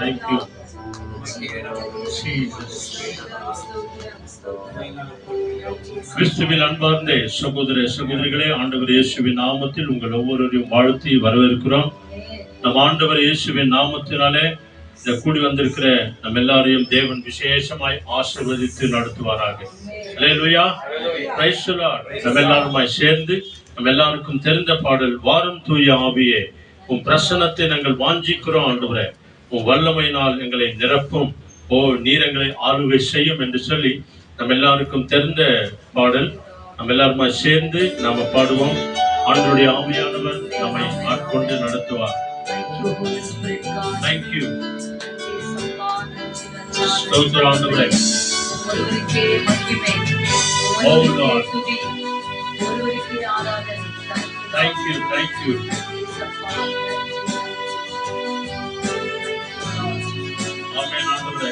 Thank you. கிறிஸ்துவில் அன்பார்ந்த சகோதர சகோதரிகளே, ஆண்டவர் இயேசுவின் நாமத்தில் உங்கள் ஒவ்வொருவரையும் வாழ்த்தி வரவேற்கிறோம். நம் ஆண்டவர் இயேசுவின் நாமத்தினாலே இந்த கூடி வந்திருக்கிற நம்ம எல்லாரையும் தேவன் விசேஷமாய் ஆசீர்வதித்து நடத்துவாராக. அல்லேலூயா, பிரைஸ் தி லார்ட். நம்ம எல்லாருமாய் சேர்ந்து நம்ம எல்லாருக்கும் தெரிந்த பாடல், வாரும் தூய ஆவியே உன் பிரசன்னத்தை நாங்கள் வாஞ்சிக்கிறோம் ஆண்டவரே, உன் வல்லமையினால் எங்களை நிரப்பும், ஓ நீர் எங்களை ஆளுகை செய்யும் என்று சொல்லி நம்ம எல்லாருக்கும் தெரிந்த பாடல். நம்ம எல்லாருமா சேர்ந்து நாம பாடுவோம். ஆண்டவருடைய ஆவியானவர் நம்மை ஆட்கொண்டு நடத்துவார். Thank you. ஸ்தோத்திரம் ஆண்டவரே. Oh Lord. Thank you, thank you. Amen ஆண்டவரே.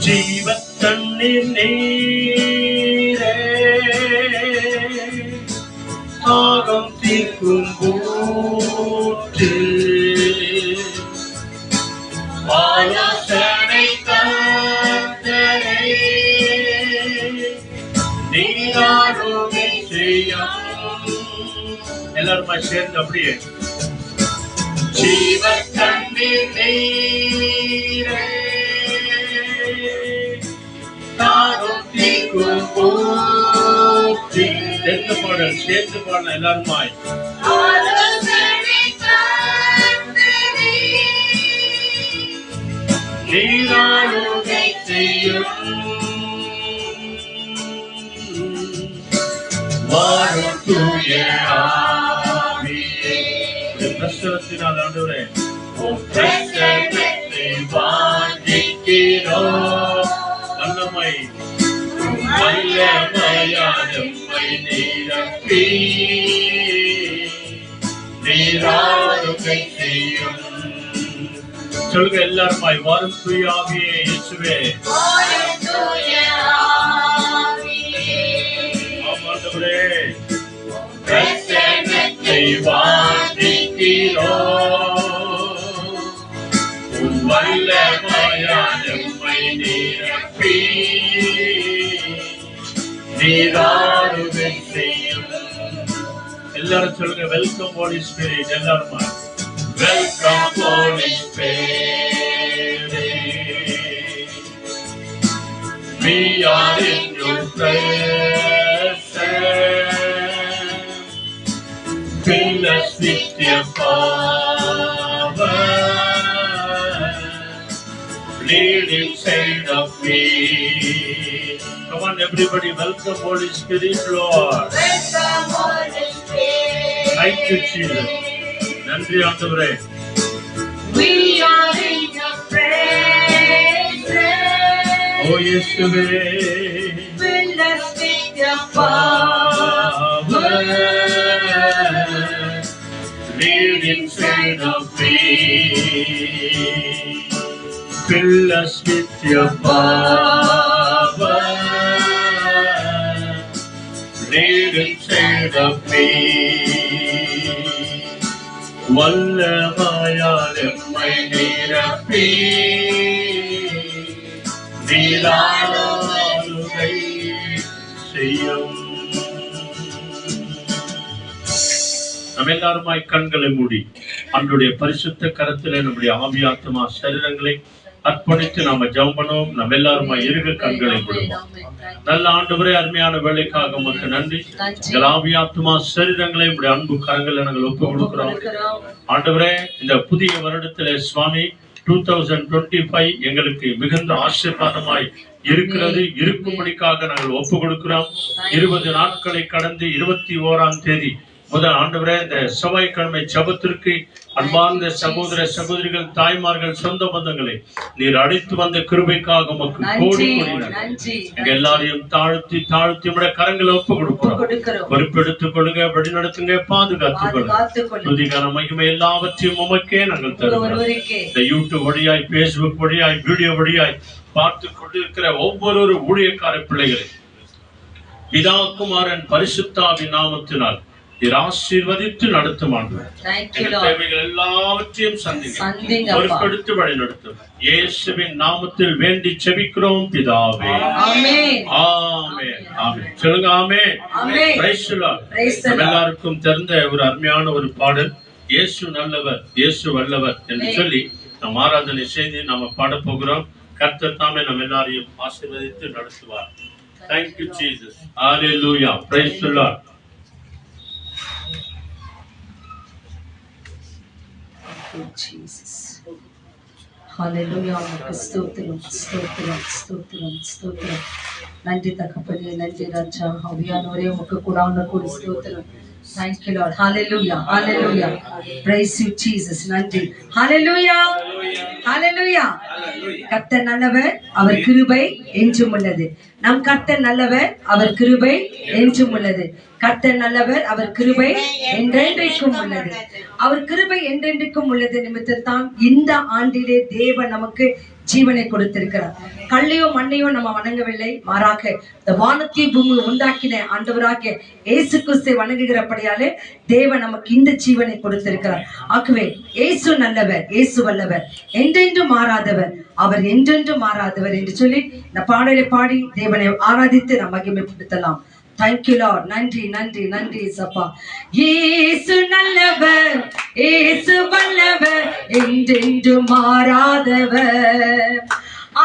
ஜீவ தண்ணீர் நீரே, தாகம் தீர்க்கும் ஊற்று, ஆலோசனை கர்த்தரே, நீராளுகை செய்யும். எல்லாருமா சேர்ந்து அப்படியே, ஜீவ தண்ணீர் நீரே, சேர்ந்து பாடல், சேர்ந்து பாடல் எல்லாருமாய். நீராளுகை செய்யும், வாரும் தூய ஆவியே. பிரசனத்தினால் ஆண்டவரே, உம் பிரசன்னத்தை வாஞ்சிக்கிறோம். வல்லமை வல்லமையானம்மை நிரப்பி நீராளுகை செய்யும். சொல்லுங்க எல்லாருமாய், வாரும் தூய ஆவியே இயேசுவே. ஆமாண்டவரே, பிரசன்னத்தை வாஞ்சிக்கிறோம், உம் வல்லமையானம்மை நிரப்பி நீராளுகை செய்யும். எல்லாரும் சொல்லுங்க, வெல்கம் ஹோலி ஸ்பிரிட். எல்லாருமா, welcome Holy Spirit. We are in your presence. Fill us with your power. Lead inside of me. Come on, everybody, welcome Holy Spirit, Lord. Welcome Holy Spirit. Thank you, Jesus. நன்றி ஆண்டவரே. We are in your presence. Oh இயேசுவே, fill us with your power. Lead inside of me. Fill us with your power. Lead inside of me. வல்லமையால் எம்மை நிரப்பி நீராளுகை செய்யும். நம்ம எல்லாருமாய் கண்களை மூடி அன்றைய பரிசுத்த கரத்திலே நம்முடைய ஆவியாத்மா சரீரங்களை அர்ப்பணித்து நாம ஜெபம் பண்ணுவோம். நம்ம எல்லாருமா இருக கண்களை மூடுவோம். நல்ல ஆண்டவரே, அருமையான வேலைக்காக உமக்கு நன்றி. எங்கள் ஆவியாத்மா சரீரங்களை உடைய அன்பு கரங்களை நாங்கள் ஒப்பு கொடுக்கிறோம். ஆண்டவரே, இந்த புதிய வருடத்திலே சுவாமி 2025 எங்களுக்கு மிகுந்த ஆசீர்வாதமாய் இருக்கிறது. இருக்கும்படிக்காக நாங்கள் ஒப்பு கொடுக்கிறோம். 20 நாட்களை கடந்து 21ஆம் தேதி முதல் ஆண்டவரே, இந்த செவ்வாய்க்கிழமை ஜெபத்திற்கு அன்பார்ந்த சகோதர சகோதரிகள், தாய்மார்கள், சொந்த பந்தங்களை நீர் அழைத்து வந்த கிருபைக்காக உமக்கு கோடி கோடி நன்றி. எங்க எல்லாரையும் தாழ்த்தி தாழ்த்தி உடைய கரங்களை ஒப்பு கொடுக்கிறோம். பொறுப்பெடுத்துக் கொள்ளுங்க, வழி நடத்துங்க, பாதுகாத்துக் கொள்ளுங்க. துதிகார மகிமை எல்லாவற்றையும் உமக்கே நாங்கள் தருகிறோம். இந்த யூடியூப் வழியாய், பேஸ்புக் வழியாய், வீடியோ வழியாய் பார்த்து கொண்டிருக்கிற ஒவ்வொரு ஊழியக்கார பிள்ளைகளை பிதா குமாரன் பரிசுத்தாவின் நாமத்தினால் ஆசீர்வதித்து நடத்தும் ஆண்டவரே. தேவைகள் எல்லாவற்றையும் சந்திங்க, பொறுப்பெடுத்து வழிநடத்தும் இயேசுவின் நாமத்தில் வேண்டி செபிக்கிறோம் பிதாவே. ஆமென் ஆமென் ஆமென். சொல்லுங்க ஆமென். Price the Lord. எல்லாருக்கும் தெரிந்த ஒரு அருமையான ஒரு பாடல், இயேசு நல்லவர் இயேசு வல்லவர் என்று சொல்லி நாம் ஆராதனை செய்து நாம பாட போகிறோம். கர்த்தர் தாமே நம்ம எல்லாரையும் ஆசீர்வதித்து நடத்துவார். Thank you Jesus. Hallelujah. Praise the Lord. Jesus. Hallelujah. ஸ்தோத்திரம் ஸ்தோத்திரம் ஸ்தோத்திரம் ஸ்தோத்திரம். நன்றி தகப்பனே, நன்றி ராஜா. ஆவியானவரே உமக்கு கூடான ஸ்தோத்திரம். Thank you Lord. Hallelujah. Hallelujah. Praise you Jesus. நன்றி. Hallelujah. Hallelujah. கர்த்தர் நல்லவர், அவர் கிருபை என்றும் உள்ளது. நம் கர்த்தர் நல்லவர், அவர் கிருபை என்றும் உள்ளது. கர்த்தர் நல்லவர், அவர் கிருபை என்றென்றைக்கும் உள்ளது. அவர் கிருபை என்றென்றைக்கும் உள்ளது நிமித்தத்தான் இந்த ஆண்டிலே தேவன் நமக்கு ஜீவனை கொடுத்திருக்கிறார். கல்லையோ மண்ணையோ நம்ம வணங்கவில்லை, மாறாக இந்த வானத்தை பூமி உண்டாக்கின ஆண்டவராக இயேசு கிறிஸ்துவை வணங்குகிறபடியாலே தேவன் நமக்கு இந்த ஜீவனை கொடுத்திருக்கிறார். ஆகவே இயேசு நல்லவர், இயேசு வல்லவர், என்றென்று மாறாதவர், அவர் என்றென்று மாறாதவர் என்று சொல்லி இந்த பாடலை பாடி தேவனை ஆராதித்து நாம் மகிமைப்படுத்தலாம். Thank you Lord. நன்றி நன்றி நன்றி சப்பா. இயேசு நல்லவர், இயேசு வல்லவர், என்றென்று மாறாதவர்,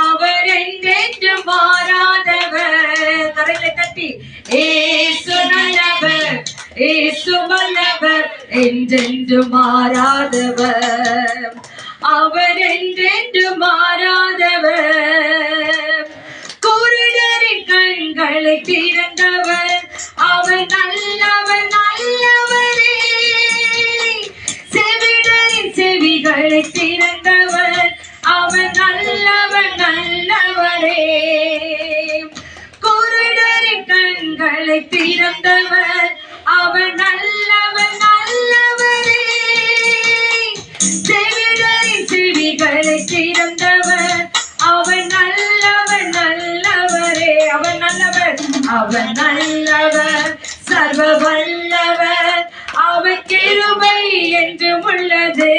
அவர் என்றென்று மாறாதவர். கரையில தட்டி இயேசு நல்லவர், இயேசு வல்லவர், என்றென்று மாறாதவர், அவர் என்றென்று மாறாதவர். குருடரின் கண்களை திறந்தவர், அவர் நல்லவர் நல்லவரே. செவிடரின் செவிகளை திறந்தவர், அவர் நல்லவர் நல்லவரே. குருடரின் கண்களை திறந்தவர், அவர் நல்லவர் நல்லவரே. செவிடரின் செவிகளை திறந்தவர், அவர் நல்லவர் நல்லவரே. அவர் நல்லவர், அவர் நல்லவர், சர்வ வல்லவர், அவர் கிருபை என்றும் உள்ளது.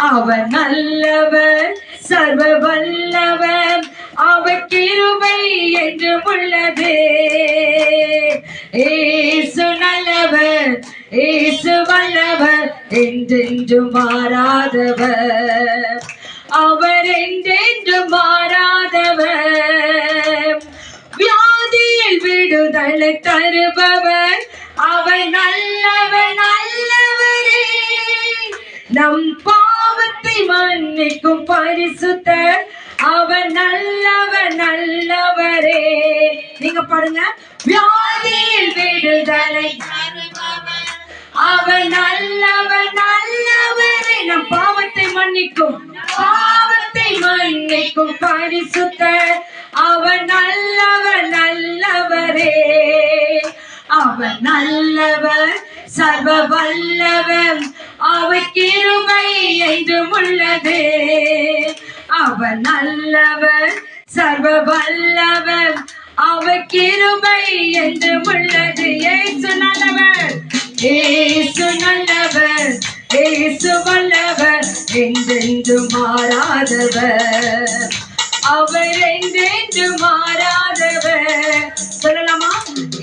அவர் நல்லவர், சர்வ வல்லவர், அவர் கிருபை என்றும் உள்ளது. இயேசு நல்லவர், இயேசு வல்லவர், என்றென்று மாறாதவர், அவர் என்றென்று மாறாதவர். வியாதியில் விடுதலை தருபவர், அவர் நல்லவர் நல்லவரே. நம் பாவத்தை மன்னிக்கும் பரிசுத்தர், அவர் நல்லவர் நல்லவரே. நீங்க பாருங்க, வியாதியில் விடுதலை தருபவர், அவர் நல்லவர் நல்லவரே. நம் பாவத்தை மன்னிக்கும், பாவத்தை மன்னிக்கும் பரிசுத்தர், அவர் நல்லவர் நல்லவரே. அவர் நல்லவர், சர்வ வல்லவர், அவர் கிருபை என்றும் உள்ளது. அவர் நல்லவர், சர்வ வல்லவர், அவர் கிருபை என்றும் உள்ளது. இயேசு நல்லவர், இயேசு நல்லவர், இயேசு வல்லவர், என்றென்று மாறாதவர், அவர் என்றென்று மாறாதவர். சொல்லலாமா?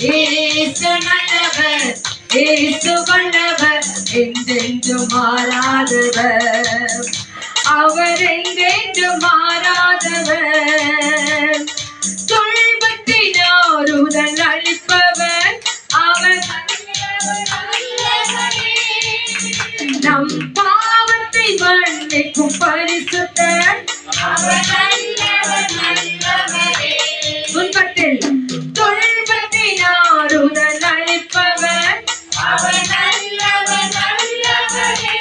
இயேசு நல்லவர், இயேசு வல்லவர், என்றென்று மாறாதவர், அவர் என்றென்று மாறாதவர். துன்பத்தின் ஆறுதல் அளிப்பவர், அவர் நம் பாவத்தை மன்னிக்கும் பரிசுத்தர், அவர் நல்லவர் நல்லவரே. துன்பத்தில் துன்பத்தின் ஆறுதல் அளிப்பவர், அவர் நல்லவர் நல்லவரே.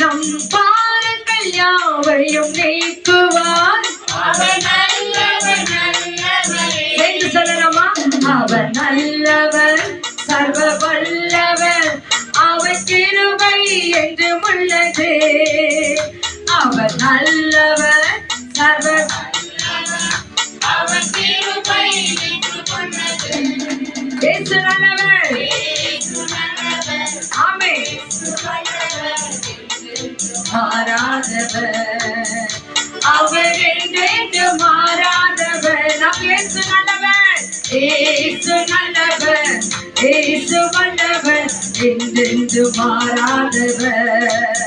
நம் பாரங்கள் யாவையும் நீக்குவார், அவர் நல்லவர் நல்லவரே. என்று சொல்லலாமா? அவர் நல்லவர், சர்வ வல்லவர், அவர் கிருபை என்றும் உள்ளது. அவர் நல்லவர், நல்லவர் அவர் கிருபை நின்று கொண்டது. இயேசு நல்லவர் இயேசு நல்லவர், ஆமென் இயேசு வல்லவர், மாறாதவர் அவர் என்றென்று மாறாதவர் நம் இயேசு நல்லவர் இயேசு நல்லவர் இயேசு வல்லவர் என்றென்று மாறாதவர்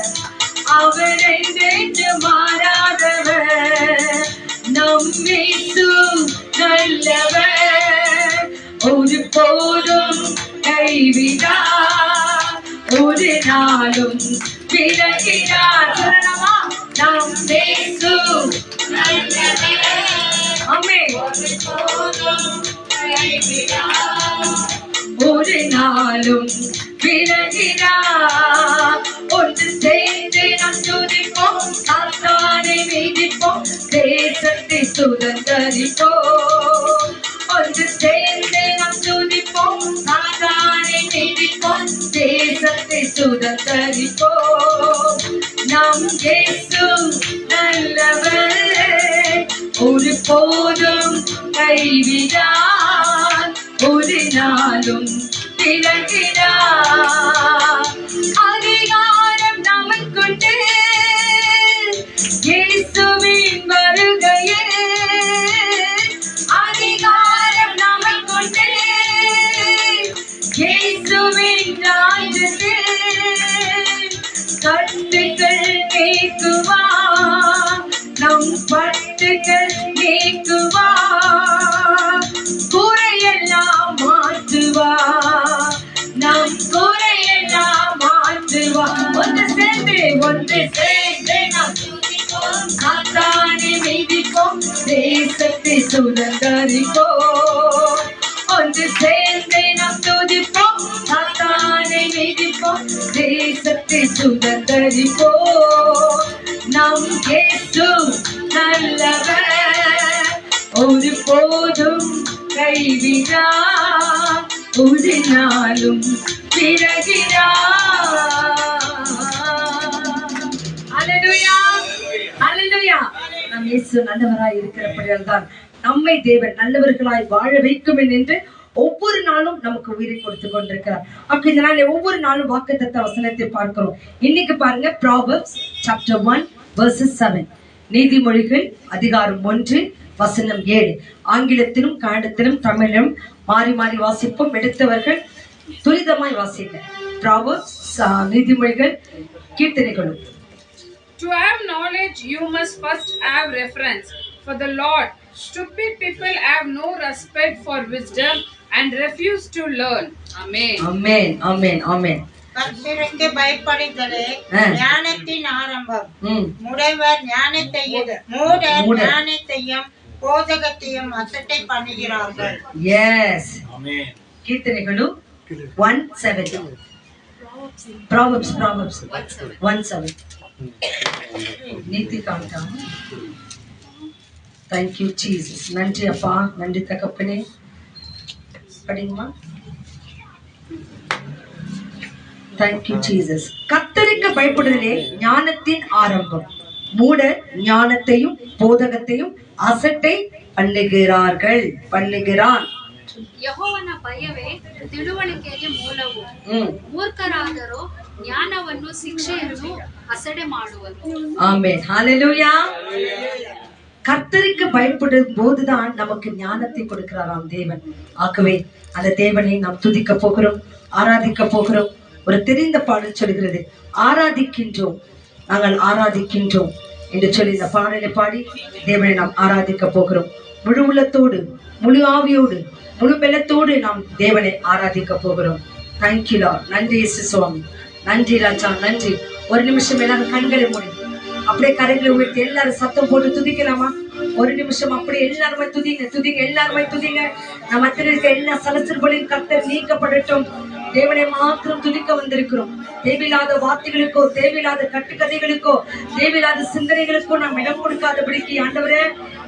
அவர் என்றென்று மாறாதவர் நம் இயேசு நல்லவர் ஒரு போதும் கைவிடார் ஒரு நாளும் விலகிடார் சொல்லலாமா நம் இயேசு நல்லவர், ஆமென் ஒருபோதும் கைவிடார். ஒரு நாளும் விலகிடார் ஒன்று சேர்ந்து நாம் துதிப்போம் சாத்தானை மீதிப்போம் தேசத்தை சுதந்தரிப்போம் ஒன்று சேர்ந்து நாம் துதிப்போம் சாத்தானை மீதிப்போம் தேசத்தை சுதந்தரிப்போம் நம் இயேசு நல்லவர் ஒரு போதும் கைவிடார் ஒரு நாளும் விலகிடார் அதிகாரம் நமக்குண்டு இயேசுவின் வருகையில் அதிகாரம் நமக்குண்டு இயேசுவின் ராஜ்யத்தில் கட்டுகள் நீக்குவார் நம் பட்டுகள் நீக்குவார் குறையெல்லாம் மாற்றுவார் நம் குறையெல்லாம் மாற்றுவார் ஒன்று சேர்ந்து நாம் துதிப்போம், சாத்தானை மீதிப்போம் தேசத்தை சுதந்தரிப்போம் ஒன்று சேர்ந்து நாம் துதிப்போம் சாத்தானை மீதிப்போம் தேசத்தை சுதந்தரிப்போம் நம் இயேசு நல்லவர் ஒரு போதும் கைவிடார் ஒரு நாளும் விலகிடார் அல்லேலூயா அல்லேலூயா நம் இயேசு நல்லவராய் இருக்கிறபடியால் தான் நம்மை தேவன் நல்லவர்களாய் வாழ வைக்கும் என்று ஒவ்வொரு நாளும் நமக்கு உயிரை கொடுத்து கொண்டிருக்கிறார். அப்ப இந்த நாள் ஒவ்வொரு நாளும் வாக்குத்தத்த வசனத்தை பார்க்கிறோம். இன்னைக்கு பாருங்க Proverbs chapter 1 verses 7 நீதிமொழிகள் அதிகாரம் 1 வசனம் 7 ஆங்கிலத்திலும் கன்னடத்திலும் தமிழிலும் மாறி மாறி வாசிப்போம். எடுத்தவர்கள் துரிதமாய் வாசிங்க. Proverbs நீதிமொழிகள் கீர்த்தனைகளும். To have knowledge, you must first have reference for the Lord. Stupid people have no respect for wisdom and refuse to learn. Amen. Amen. Amen. Amen. கர்த்தருக்கு பயப்படுதலே ஞானத்தின் ஆரம்பம். ம் மூடர் ஞானத்தையும் போதகத்தையும் அசட்டை பண்ணுகிறார்கள். Yes. Amen. கீர்த்தனைகளும் 1:7 Proverbs 1:7 நீதி காண்டம். Thank you Jesus. நன்றி அப்பா, நன்றி தகப்பனே. படிங்கம்மா. Thank you Jesus. கர்த்தருக்கு பயப்படுதலே ஞானத்தின் ஆரம்பம். மூடர் ஞானத்தையும் போதகத்தையும் அசட்டை பண்ணுகிறான். ಯೆಹೋವನ ಭಯವೇ ತಿಳುವಳಿಕೆಗೆ ಮೂಲವು. ಮೂರ್ಖರಾದರೋ ಜ್ಞಾನವನ್ನು ಶಿಕ್ಷೆಯನ್ನು ಅಸಡೆ ಮಾಡುವರು. ஆமென். ஹalleluya. கர்த்தருக்கு பயப்படும் போதுதான் நமக்கு ஞானத்தை கொடுக்கிறாராம் தேவன். ஆகவே அந்த தேவனை நாம் துதிக்க போகிறோம், ஆராதிக்க போகிறோம். ஒரு தெரிந்த பாடல் சொல்கிறது, ஆராதிக்கின்றோம், நாங்கள் ஆராதிக்கின்றோம் என்று சொல்லி இந்த பாடலை பாடி தேவனை நாம் ஆராதிக்க போகிறோம். முழு உள்ளத்தோடு, முழு ஆவியோடு, முழு பெலத்தோடு நாம் தேவனை ஆராதிக்க போகிறோம். Thank you Lord. நன்றி இயேசு சுவாமி, நன்றி ராஜா, நன்றி. ஒரு நிமிஷம் எல்லாரும் கண்களை மூடி அப்படியே கரைகளை உயர்த்தி எல்லாரும் சத்தம் போட்டு துதிக்கலாமா? ஒரு நிமிஷம் அப்படியே எல்லாருமே துதிங்க, எல்லாருமே துதிங்க. நம்ம இருக்க எல்லா சலசல்களையும் கர்த்தர் நீக்கப்படட்டும். தேவனை மாத்திரம் துதிக்க வந்திருக்கிறோம். தேவையில்லாத வார்த்தைகளுக்கோ, தேவையில்லாத கட்டுக்கதைகளுக்கோ, தேவையில்லாத சிந்தனைகளுக்கோ நாம் இடம் கொடுக்காதபடிக்கு ஆண்டவரே,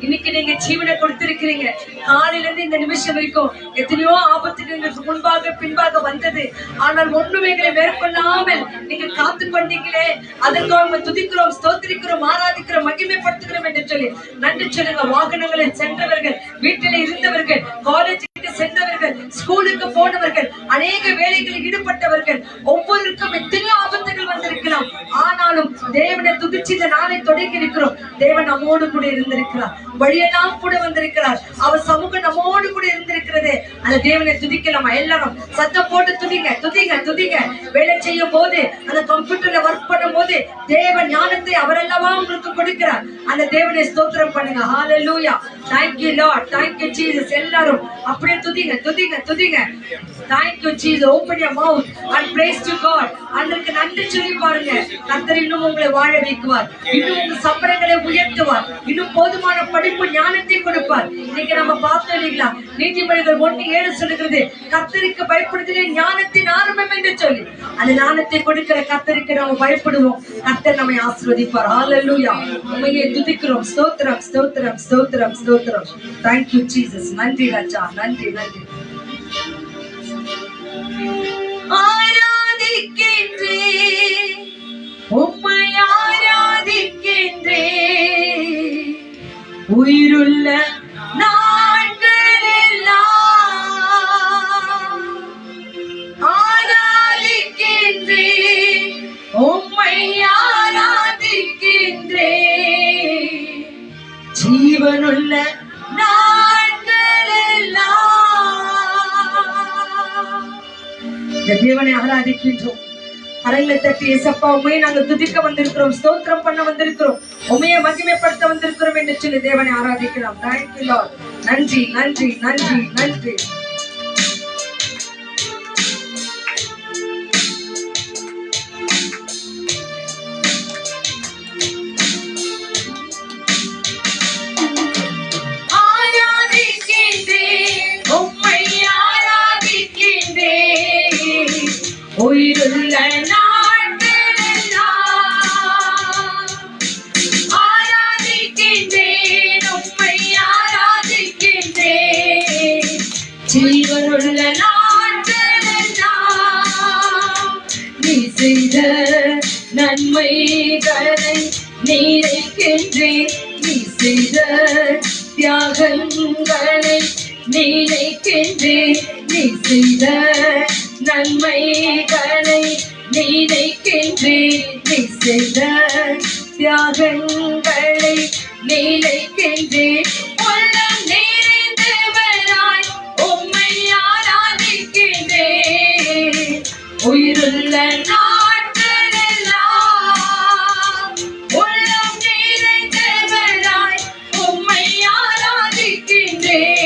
இன்னைக்கு நீங்க ஜீவனை கொடுத்திருக்கிறீங்க. காலையில இருந்து இந்த நிமிஷம் வரைக்கும் எத்தனையோ ஆபத்துக்கு எங்களுக்கு முன்பாக பின்பாக வந்தது. ஆனால் ஒண்ணுமே எங்களை மேற்கொள்ளாமல் நீங்க காத்து கொண்டீங்களே, அதற்காக துதிக்கிறோம், ஸ்தோத்திரிக்கிறோம், ஆராதிக்கிறோம், மகிமைப்படுத்துகிறோம் என்று சொல்லி நன்றி சொல்லுங்க. வாகனங்களில் சென்றவர்கள், வீட்டில் இருந்தவர்கள், காலேஜுக்கு சென்றவர்கள், ஸ்கூலுக்கு போனவர்கள், அநேக வேலைகளில் ஈடுபட்டவர்கள், ஒவ்வொருக்கும் எத்தனையோ ஆபத்துகள் வந்திருக்கலாம். ஆனாலும் தேவனை துதிச்சு இந்த நாளை தொடங்கி இருக்கிறோம். தேவன் நம்மோடு கூட இருந்திருக்கிறார், வழியெல்லாம் கூட வந்திருக்கிறார். அவர் சமூகம் நம்மோடு கூட இருந்திருக்கிறது. அந்த தேவனை துதிக்கலாம். எல்லாரும் சத்தம் போட்டு துதிங்க, துதிங்க, துதிங்க. வேலை செய்யும் போது, அந்த கம்ப்யூட்டர்ல ஒர்க் பண்ணும் போது தேவ ஞானத்தை அவரெல்லவா உங்களுக்கு கொடுக்கிறார். அந்த தேவனை ஸ்தோத்திரம் பண்ணுங்க. ஹalleluya, thank you lord, thank you jesus. எல்லாரும் அப்படியே துதிங்க, துதிங்க, துதிங்க. thank you jesus. open your mouth and praise to god. அன்றைக்கு நன்றி சொல்லி பாருங்க. கர்த்தர் இன்னும் உங்களை வாழ வைக்குவார், இன்னும் உங்க சம்பளங்களை உயர்த்துவார், இன்னும் போதுமான படிப்பு ஞானத்தை கொடுப்பார். இன்னைக்கு நம்ம பார்த்தோம் இல்லைங்களா, நீதிமொழிகள் 1:7 சொல்லுகிறது, கர்த்தருக்கு பயப்படுதலே ஞானத்தின் ஆரம்பம் என்று சொல்லி. அந்த ஞானத்தை கொடுக்கிற கர்த்தருக்கு நம்ம பயப்படுவோம். கர்த்தர் நம்மை ஆசீர்வதிப்பார். ஹalleluya. உம்மையே துதிக்கிறோம். ஸ்தோத்திரம், ஸ்தோத்திரம், ஸ்தோத்திரம், ஸ்தோத்திரம். thank you jesus. நன்றி ராஜா, நன்றி, நன்றி. ஆராதிக்கின்றே, உம்மை ஆராதிக்கின்றே, உயிருள்ள நாட்களெல்லாம் ஆராதிக்கின்றே, உம்மை ஆராதிக்கின்றே, ஜீவனுள்ள நாட்களெல்லாம். இந்த தேவனை ஆராதிக்கின்றோம். கரங்களை தட்டி ஏசப்பா, உண்மையை நாங்கள் துதிக்க வந்திருக்கிறோம், ஸ்தோத்திரம் பண்ண வந்திருக்கிறோம், உண்மையை மகிமைப்படுத்த வந்திருக்கிறோம் என்று சொல்லி தேவனை ஆராதிக்கிறோம். Thank you Lord. நன்றி, நன்றி, நன்றி, நன்றி. உயிருள்ள நாட்களெல்லாம் ஆராதிக்கின்றேன், உம்மை ஆராதிக்கின்றேன், ஜீவனுள்ள நாட்களெல்லாம் நீ செய்த நன்மைகளை நினைக்கின்றேன், நீ செய்த தியாகங்களை நினைக்கின்றேன், நீ செய்த நன்மைகளை நினைக்கின்றேன், நீ செய்த தியாகங்களை நினைக்கின்றேன். உள்ளம் நிறைந்தவராய் உம்மை ஆராதிக்கின்றேன், உயிருள்ள நாட்களெல்லாம் உள்ளம் நிறைந்தவராய் உம்மை ஆராதிக்கின்றேன்,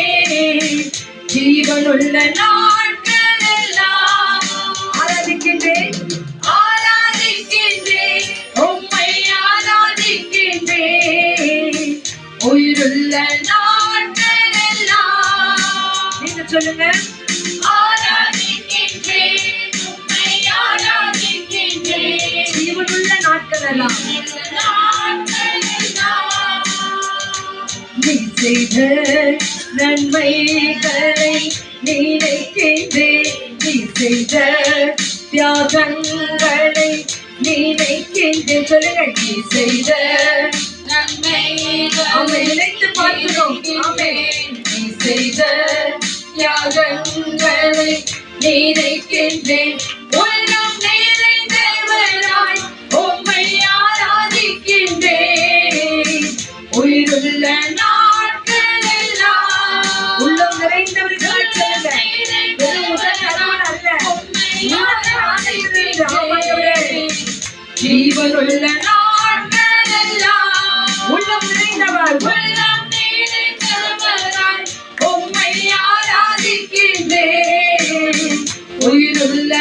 ஜீவனுள்ள உயிருள்ள நாட்களெல்லாம். நீங்க சொல்லுங்க. ஆராதிக்கின்றேன், உம்மை ஆராதிக்கின்றேன், ஜீவனுள்ள நாட்களெல்லாம் நீ செய்த நன்மைகளை நினைக்கின்றேன், நீ செய்த தியாகங்களை நினைக்கின்றேன். சொல்லுங்க. நீ செய்த அவனை நினைத்து பார்க்கிறோம். நீ செய்த தியாகங்களை நினைக்கின்றேன், உள்ளம் நிறைந்தவராய் உம்மை ஆராதிக்கின்றேன், உயிருள்ள நாட்களெல்லாம். உள்ளம் நிறைந்தவர்கள் ஜீவனுள்ள உள்ளம் நிறைந்தவர், உள்ளம் நிறைந்தவராய் உம்மை ஆராதிக்கின்றேன், உயிருள்ள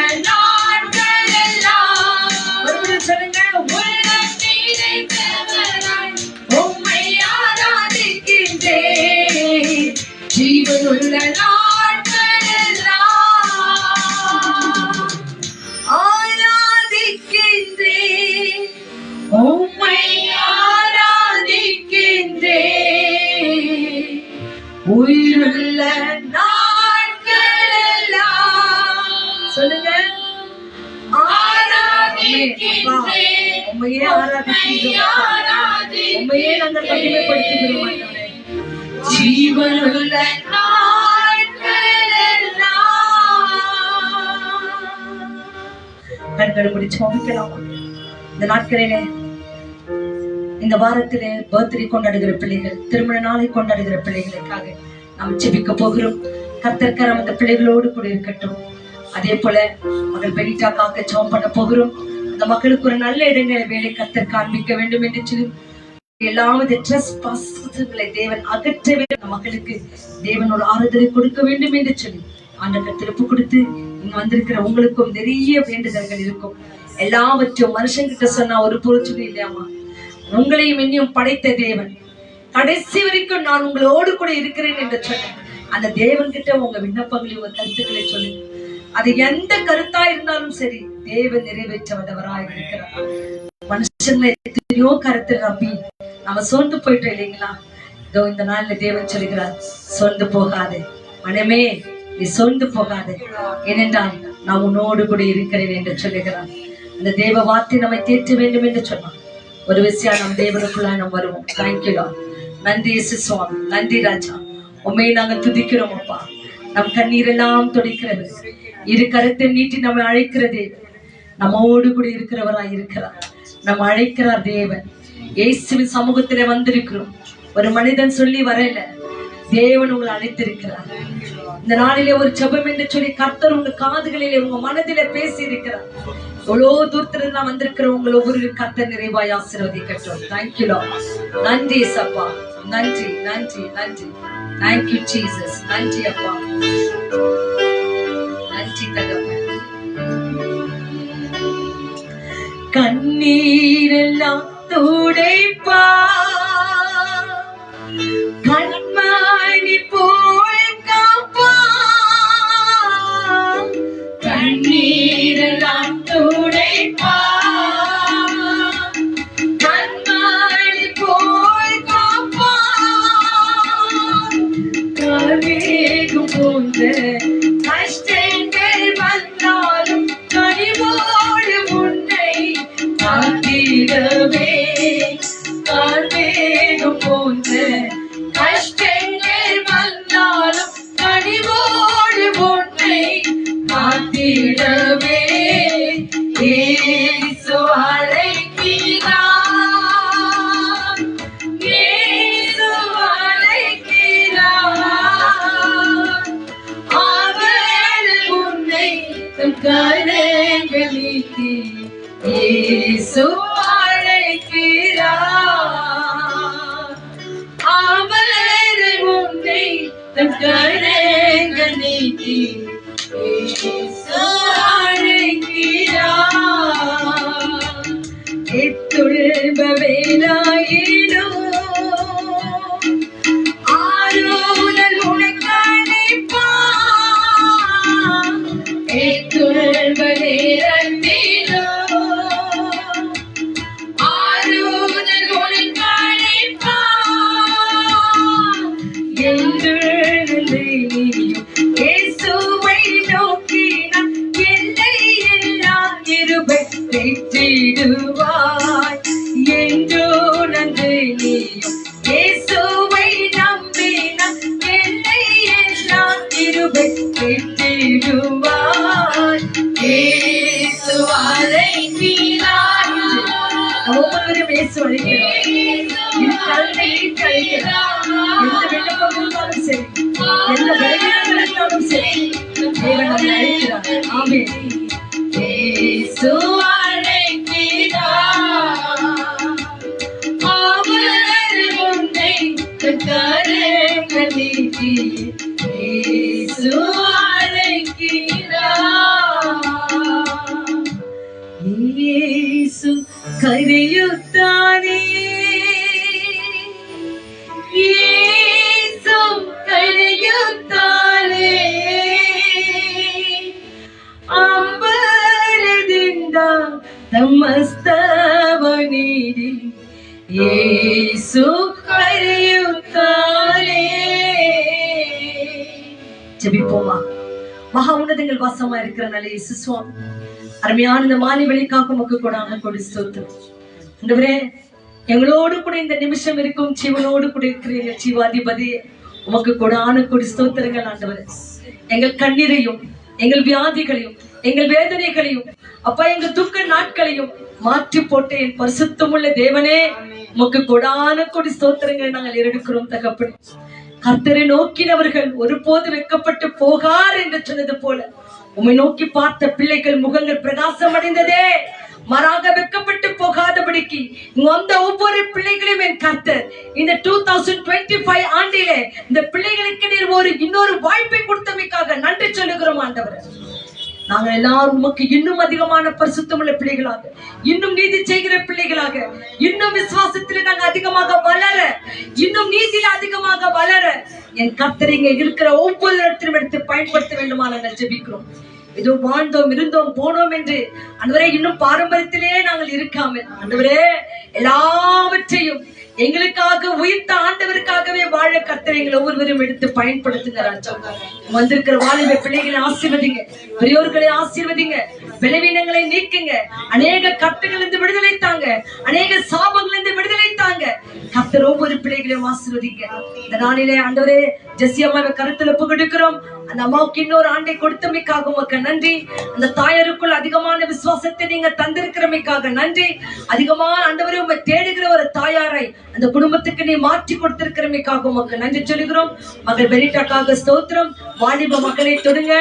உயிருள்ள நாட்களெல்லாம் சொல்லுங்க உண்மையே ஆராதிக்கிறோம், உண்மையே நாங்கள் மகிமைப்படுத்துகிறோம் ஆண்டவரே. ஜீவனுள்ள கண்களை முடிச்சு ஜெபிக்கலாம். இந்த நாட்களிலே, இந்த வாரத்திலே பர்த்டே கொண்டாடுகிற பிள்ளைகள், திருமண நாளை கொண்டாடுகிற பிள்ளைகளுக்காக நாம் ஜெபிக்க போகிறோம். கர்த்தர் அந்த பிள்ளைகளோடு கூட இருக்கட்டும். அதே போல மகள் பெனிட்டாக்காக ஜெபம் பண்ண போகிறோம். அந்த மகளுக்கு ஒரு நல்ல இடங்களை வேலை கர்த்தர் காண்பிக்க வேண்டும் என்று சொல்லி எல்லாவது ட்ரெஸ்பாஸ்களை தேவன் அகற்ற வேண்டும், மகளுக்கு தேவன் ஒரு ஆறுதலை கொடுக்க வேண்டும் என்று சொல்லி ஆண்டவர் திருப்பு கொடுத்து இங்க வந்திருக்கிற உங்களுக்கும் நிறைய வேண்டுதல்கள் இருக்கும். எல்லாவற்றையும் மனுஷங்கிட்ட சொன்னா ஒரு பொருட்கள் இல்லையாமா, உங்களையும் இன்னும் படைத்த தேவன் கடைசி வரைக்கும் நான் உங்களோடு கூட இருக்கிறேன் என்று சொன்னேன். அந்த தேவன் கிட்ட உங்க விண்ணப்பங்களை, உங்க கருத்துக்களை சொல்லுங்க. அது எந்த கருத்தா இருந்தாலும் சரி, தேவன் நிறைவேற்ற வல்லவராய் இருக்கிறார். மனுஷங்களை எத்தனையோ கருத்து நம்பி நம்ம சோர்ந்து போயிட்டோம் இல்லைங்களா? இதோ இந்த நாள்ல தேவன் சொல்கிறார், சோர்ந்து போகாதே மனமே, நீ சோர்ந்து போகாதே, ஏனென்றால் நான் உன்னோடு கூட இருக்கிறேன் என்று சொல்லுகிறார். அந்த தேவ வார்த்தை நம்மை தேற்ற வேண்டும் என்று சொன்னான். ஒரு விஷயம் நம் தேவனுக்குள்ள நாம் வருவோம். தேங்க்யூ, நன்றி இயேசு சுவாமி, நன்றி ராஜா, உண்மையை நாங்கள் துதிக்கிறோம் அப்பா. நம் கண்ணீரெல்லாம் துடைக்கிறது, இரு கருத்தை நீட்டி நம்மை அழைக்கிற தேவன், நம்மோடு கூட இருக்கிறவராய் இருக்கிறார். நம்ம அழைக்கிறார் தேவன். இயேசுவின் சமூகத்திலே வந்திருக்கிறோம். ஒரு மனிதன் சொல்லி வரல, தேவன் உங்களை அழைத்திருக்கிறார். இந்த நாளிலே ஒரு ஜெபம் என்று சொல்லி கர்த்தர் உங்க காதுகளிலே, உங்க மனதிலே பேசி இருக்கிறார். எவ்வளவு தூரத்துல நான் வந்திருக்கிறோம். உங்களை ஒவ்வொரு கர்த்தர் நிறைவாய் ஆசீர்வதிக்கட்டும். தேங்க்யூ லார்ட், நன்றி சப்பா, நன்றி நன்றி நன்றி. தேங்க்யூ ஜீசஸ், நன்றி அப்பா, நன்றி தகப்பனே. கண்ணீரெல்லாம் துடைப்பா, கண்மணி போல் காப்பா, கண்ணீரெல்லாம் துடைப்பா, கண்மணி போல் காப்பா, கவேகும் போன்ற கஷ்டங்கள் வந்தாலும் கனிவோடு உன்னை காத்திடவே, கவேகும் போன்ற கஷ்டங்கள் வந்தாலும் கனிவோடு உன்னை காத்திடவே, இயேசு அழைக்கிறார், இயேசு அழைக்கிறார், அவர் உன்னை தம் கரங்கள் நீட்டி இயேசு அழைக்கிறார், அவர் உன்னை தம் கரங்கள் நீட்டி இயேசு அழைக்கிறார். இத்துன்ப வேளையிலும் ஆறுதல் உனக்கு அளிப்பார், இத்துன்ப நேரத்திலும் ஆறுதல் உனக்கு அளிப்பார். என்று இயேசுவை நோக்கினான், எல்லை எல்லாம் கிருபை பெற்றிடுவாய். என்றோ நன்று நீயும் இயேசுவை நம்பினான், எல்லை எல்லாம் கிருபை பெற்றிடுவாய். இயேசு அழைக்கிறார், ஒவ்வொருவரும் இயேசு அழைக்கிறார். இது கல்வியை கழிக்கிறார். எந்த விண்ணப்பம் இருந்தாலும் சரி, எந்த வேலைகள் இருந்தாலும் சரி, தேவன் நம்மை அழைக்கிறார். ஆமென். இயேசு அழைக்கிறார், அவர் உன்னை தம் கரங்கள் நீட்டி இயேசு அழைக்கிறார். இயேசு கரையுத்தானே, இயேசு ಕರೆಯುತ್ತಾನೆ ಅಂಬರದಿಂದ ತಮ್ಮಸ್ತವ ನೀಡಿ ಯೇಸು ಕರೆಯುತ್ತಾನೆ ஜெபிப்போமா. மகா உன்னதங்கள் வாசமா இருக்கிற நல்ல இயேசு சுவாமி, அருமையான இந்த மாலை வெளிக்காக உமக்கு கொடி ஸ்தோத்திரம். ஆண்டவரே, எங்களோடு கூட இந்த நிமிஷம் இருக்கும் ஜீவனோடு கூட இருக்கிற ஜீவாதிபதி உமக்கு கொடி ஸ்தோத்திரங்கள் ஆண்டவரே. எங்கள் கண்ணீரையும் எங்கள் வியாதிகளையும் எங்கள் வேதனைகளையும் அப்பா எங்கள் துக்க நாட்களையும் மாற்றி போட்டு என் பரிசுத்தமுள்ள தேவனே உமக்கு கொடி ஸ்தோத்திரங்கள் நாங்கள் எடுக்கிறோம் தகப்பனே. கர்த்தரை நோக்கினவர்கள் ஒருபோது வெட்கப்பட்டு போகார் என்று சொன்னது போல உம்மை நோக்கி பார்த்த பிள்ளைகள் முகங்கள் பிரகாசம் அடைந்ததே. மாறாக வெட்கப்பட்டு போகாதபடிக்கு வந்த ஒவ்வொரு பிள்ளைகளையும் என் கர்த்தர் இந்த 2025 ஆண்டிலே இந்த பிள்ளைகளுக்கு நீர் இன்னொரு வாய்ப்பை கொடுத்தமைக்காக நன்றி சொல்லுகிறோம் ஆண்டவரே. நாங்கள் எல்லாரும் உமக்கு இன்னும் அதிகமான பரிசுத்தமுள்ள பிள்ளைகளாக, இன்னும் நீதி செய்கிற பிள்ளைகளாக, இன்னும் விசுவாசத்திலே நாங்கள் அதிகமாக வளர, இன்னும் நீதியில அதிகமாக வளர என் கர்த்தரை இங்க இருக்கிற ஒவ்வொரு இடத்திலும் எடுத்து பயன்படுத்த வேண்டுமா நாங்கள் ஜெபிக்கிறோம். ஏதோ வாழ்ந்தோம் இருந்தோம் போனோம் என்று ஆண்டவரே இன்னும் பாரம்பரியத்திலே நாங்கள் இருக்காமல் ஆண்டவரே எல்லாவற்றையும் எங்களுக்காக உயிர்த்த ஆண்டவருக்காகவே வாழ கர்த்தரை எங்களை ஒவ்வொருவரும் எடுத்து பயன்படுத்துங்க ராஜா. வந்திருக்கிற வாலிப பிள்ளைகளை ஆசீர்வதிங்க, பெரியோர்களை ஆசீர்வதிங்க, பலவீனங்களை நீக்குங்க, அநேக கட்டுகள் இருந்து விடுதலை தாங்க, அநேக சாபங்கள் இருந்து விடுதலை தாங்க. கர்த்தர் ஒவ்வொரு பிள்ளைகளையும் ஆசீர்வதிங்க. இந்த நாளிலே ஆண்டவரே ஜெசி அம்மாவை கருத்துல ஒப்புக்கொடுக்கிறோம். அந்த அம்மாவுக்கு இன்னொரு ஆண்டை கொடுத்தமைக்காக உமக்கு நன்றி. அந்த தாயாருக்குள் அதிகமான விசுவாசத்தை நீங்க தந்திருக்கிறமைக்காக நன்றி. அதிகமான ஆண்டவரே உம்மை தேடுகிற ஒரு தாயாரை அந்த குடும்பத்துக்கு நீ மாற்றி கொடுத்திருக்கிறமைக்காக உமக்கு நன்றி சொல்லுகிறோம். மகள் பெரிட்டாக்காக ஸ்தோத்திரம். வாலிப மக்களை தொடுங்க,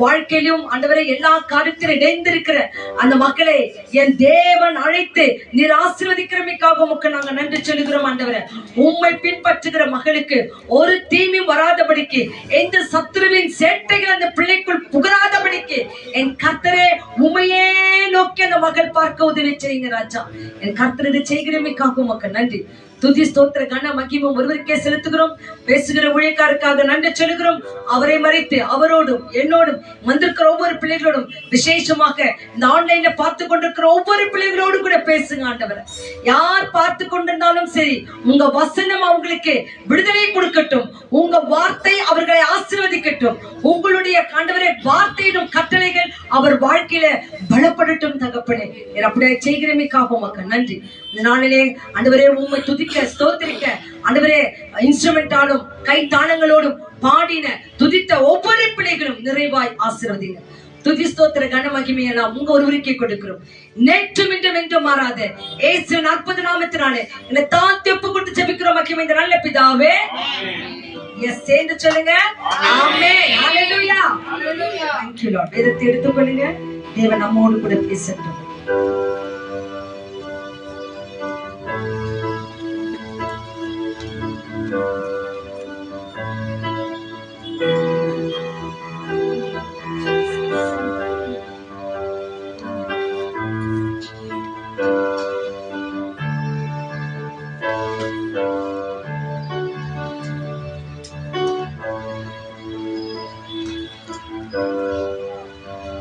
வாழ்க்கையிலும் ஆண்டவரை எல்லா காரியத்திலும் இணைந்திருக்கிற அந்த மக்களை என் தேவன் அழைத்து நீர் ஆசீர்வதிக்கிறமைக்காக உமக்கு நாங்க நன்றி சொல்லுகிறோம் ஆண்டவரே. உம்மை பின்பற்றுகிற மகளுக்கு ஒரு தீமையும் வராதபடிக்கு, எந்த சத்துருவின் சேட்டைகள் அந்த பிள்ளைக்குள் புகராதபடிக்கு என் கர்த்தரே உம்மையே நோக்கி அந்த மகள் பார்க்க உதவி செய்யுங்க ராஜா. என் கர்த்தர் இதை செய்கிறமைக்காக உமக்கு நன்றி. துதி ஸ்தோத்திர கன மகிமும் ஒருவருக்கே செலுத்துகிறோம். பேசுகிற ஊழியக்காரருக்காக நன்றி சொல்லுகிறோம். அவரை மறைத்து அவரோடும் என்னோடும் வந்திருக்கிற ஒவ்வொரு பிள்ளைகளோடும், விசேஷமாக இந்த ஆன்லைன்ல பார்த்து கொண்டிருக்கிற ஒவ்வொரு பிள்ளைகளோடு கூட பேசுங்க ஆண்டவர். யார் பார்த்து கொண்டிருந்தாலும் சரி, உங்க வசனம் அவங்களுக்கு விடுதலை கொடுக்கட்டும், உங்க வார்த்தை அவர்களை ஆசீர்வதிக்கட்டும், உங்களுடைய ஆண்டவரே வார்த்தையிடும் கட்டளைகள் அவர் வாழ்க்கையில பலப்படட்டும் தகப்பனே. அப்படியே செய்கிறமைக்காக உமக்கு நன்றி. இந்த நாளிலே ஆண்டவரே உம்மை துதிக்க ஸ்தோத்திரிக்க ஆண்டவரே இன்ஸ்ட்ருமெண்டாலும் கை தாளங்களோடும் பாடின துதித்த ஒவ்வொரு பிள்ளைகளும் நிறைவாய் ஆசீர்வதிங்க. துதி ஸ்தோத்திர கன மகிமையெல்லாம் உங்க ஒருவருக்கே கொடுக்கிறோம். நேற்றும் இன்றும் என்றும் மாறாத இயேசுவின் அற்புத நாமத்தினாலே என்னை தாழ்த்தி ஒப்பு கொடுத்து ஜெபிக்கிறோம் மகிமை இந்த நல்ல பிதாவே. எஸ் சேர்ந்து சொல்லுங்க ஆமென். ஹalleluya. Thank you Lord. வேதத்தை எடுத்துக்கொள்ளுங்க. தேவன் நம்மோடு கூட பேசட்டும்.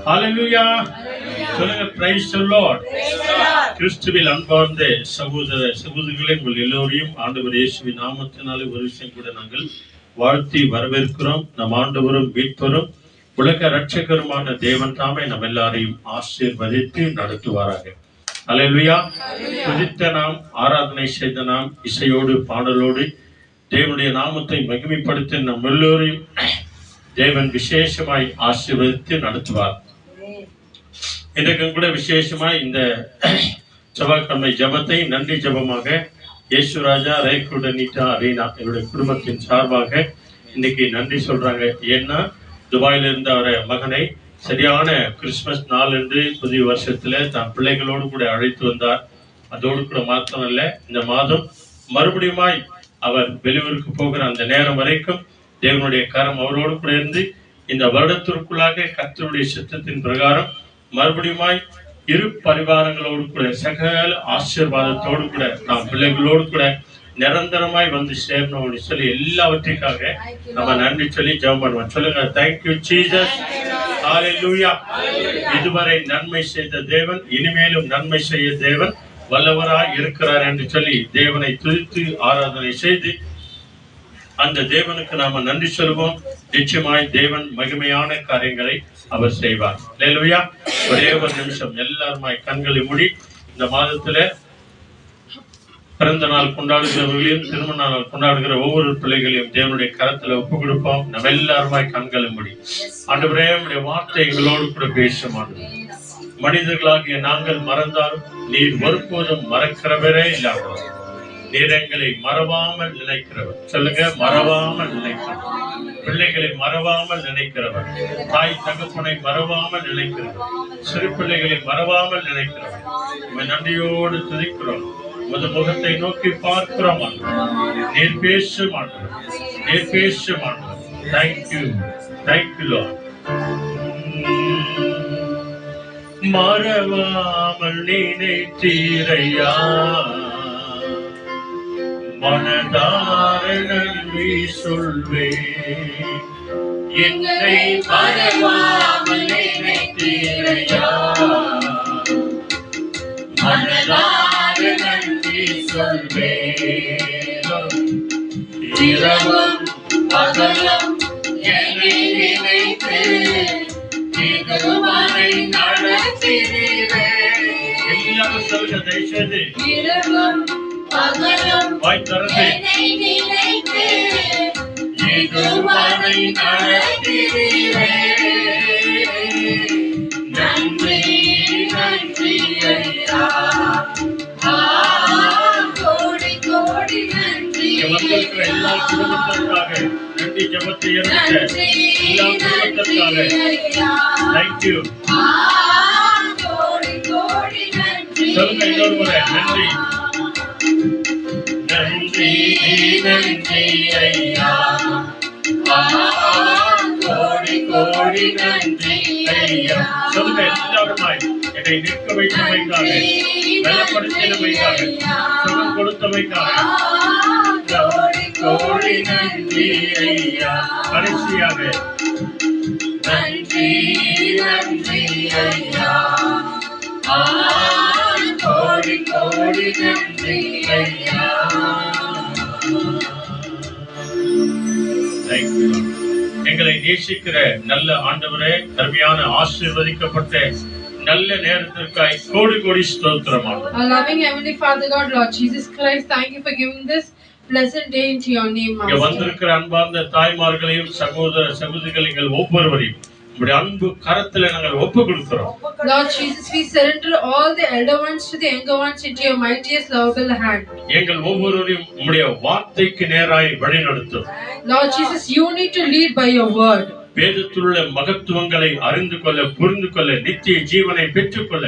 ஹalleluya. சொல்லுங்க praise the Lord. கிறிஸ்துவில் அன்பார்ந்த சகோதர சகோதரிகளே, உங்கள் எல்லோரையும் ஆண்டவர் இயேசுவின் நாமத்தினாலே ஒரு விஷயம் கூட நாங்கள் வாழ்த்தி வரவேற்கிறோம். நம் ஆண்டவரும் மீட்பரும் உலக இரட்சகருமான தேவன் தாமே நம் எல்லாரையும் ஆசீர்வதித்து நடத்துவாராக. ஹalleluya. துதித்த நாம், ஆராதனை செய்த நாம், இசையோடு பாடலோடு தேவனுடைய நாமத்தை மகிமைப்படுத்த நம் எல்லோரையும் தேவன் விசேஷமாய் ஆசீர்வதித்து நடத்துவார். இன்றைக்கு கூட விசேஷமாய் இந்த செவ்வாய்க்கிழமை ஜபத்தை நன்றி ஜபமாக இயேசுராஜா ரேக்குட நீட்டா அரீனா என்னுடைய குடும்பத்தின் சார்பாக இன்னைக்கு நன்றி சொல்றாங்க. ஏன்னா துபாயில இருந்த அவரை மகனை சரியான கிறிஸ்துமஸ் நாள் என்று புதிய வருஷத்துல தன் பிள்ளைகளோடு கூட அழைத்து வந்தார். அதோடு கூட மாத்திரம் இல்ல, இந்த மாதம் மறுபடியுமாய் அவர் வெளியூருக்கு போகிற அந்த நேரம் வரைக்கும் தேவனுடைய கரம் அவரோடு கூட இருந்து இந்த வருடத்திற்குள்ளாக கர்த்தருடைய சித்தத்தின் பிரகாரம் மறுபடியுமாய் இரு பரிவாரங்களோடு கூட சகல ஆசீர்வாதத்தோடு கூட நாம் பிள்ளைகளோடு கூட நிரந்தரமாய் வந்து சேரணும்னு சொல்லி எல்லாவற்றிற்காக நம்ம நன்றி சொல்லி ஜெபம் பண்ணுவோம். சொல்லுங்க, தேங்க்யூ ஜீசஸ். ஹalleluya. இதுவரை நன்மை செய்த தேவன் இனிமேலும் நன்மை செய்ய தேவன் வல்லவராய் இருக்கிறார் என்று சொல்லி தேவனை துதித்து ஆராதனை செய்து அந்த தேவனுக்கு நாம நன்றி சொல்வோம். நிச்சயமாய் தேவன் மகிமையான காரியங்களை அவர் செய்வார். அல்லேலூயா. ஒரே ஒரு நிமிஷம் எல்லாருமாய் கண்களை மூடி இந்த மாதத்துல பிறந்த நாள் கொண்டாடுகிறவர்களையும் திருமண நாள் கொண்டாடுகிற ஒவ்வொரு பிள்ளைகளையும் தேவனுடைய கரத்துல ஒப்பு கொடுப்போம். நம்ம எல்லாருமாய் கண்களை மூடி ஆண்டவரே உம்முடைய வார்த்தை எங்களோடு கூட பேசும். மனிதர்களாகிய நாங்கள் மறந்தாலும் நீர் ஒருபோதும் மறக்கிறவரே இல்லாமல் நீர் எங்களை மறவாமல் நினைக்கிறவர். சொல்லுங்க, மறவாமல் நினைக்கிறவர். பிள்ளைகளை மறவாமல் நினைக்கிறவர். தாய் தகப்பனை மறவாமல் நினைக்கிறவர். சிறு பிள்ளைகளை மறவாமல் நினைக்கிறவர். உம்மை நன்றியோடு துதிக்கிறோம். உமது முகத்தை நோக்கி பார்க்கிறோம். நீர் பேச மாட்டோம். நீர் பேச மாட்டோம். Thank you, thank you Lord. மறவாமல் நினைத்தீரையா, மனதார நன்றி சொல்வேன். என்னை மறவாமல் நினைத்தீரையா, மனதார நன்றி சொல்வேன். இரவும் பகலும் என்னை நினைத்து இதுவரை நடத்தினீரே. எல்லாரும் சொல்லுங்க தயவுசெய்து. இரவும் பகலும் வாய் திறந்து என்னை நினைத்து இதுவரை நடத்தினீரே. நன்றி நன்றி ஐயா, கோடி கோடி நன்றி. வந்திருக்கிற எல்லா குடும்பத்திற்காக நன்றி ஜெபத்தை ஏறெடுத்த எல்லா குடும்பத்திற்காக தேங்க்யூ. சொல்லுங்க இன்னொரு முறை, நன்றி நன்றி நன்றி ஐயா, கோடி கோடி நன்றி ஐயா. சொல்லுங்க எல்லாருமாய், என்னை நிற்க வைத்தமைக்காக, பலப்படுத்தினமைக்காக, சுகம் கொடுத்தமைக்காக கோடி கோடி நன்றி ஐயா. கடைசியாக நன்றி நன்றி ஐயா, கோடி கோடி நன்றி ஐயா. எங்களை நேசிக்கிற நல்ல ஆண்டவரே, அருமையான ஆசீர்வதிக்கப்பட்ட நல்ல நேரத்திற்காய் கோடி கோடி ஸ்தோத்திரமாக. Our loving heavenly Father God, Lord Jesus Christ, thank you for giving this pleasant day into your name, Master. இங்க வந்திருக்கிற அன்பார்ந்த தாய்மார்களையும் சகோதர சகோதரிகள் ஒவ்வொருவரையும் உம்முடைய அன்பு கரத்துல நாங்கள் ஒப்பு கொடுக்கிறோம். Lord Jesus, we surrender all the elder ones to the younger ones into your mightiest lovable hand. எங்கள் ஒவ்வொருவரையும் உம்முடைய வார்த்தைக்கு நேராய் வழிநடத்தும். Lord Jesus, you need to lead by your word. வேதத்திலுள்ள மகத்துவங்களை அறிந்து கொள்ள, புரிந்து கொள்ள, நித்திய ஜீவனை பெற்றுக்கொள்ள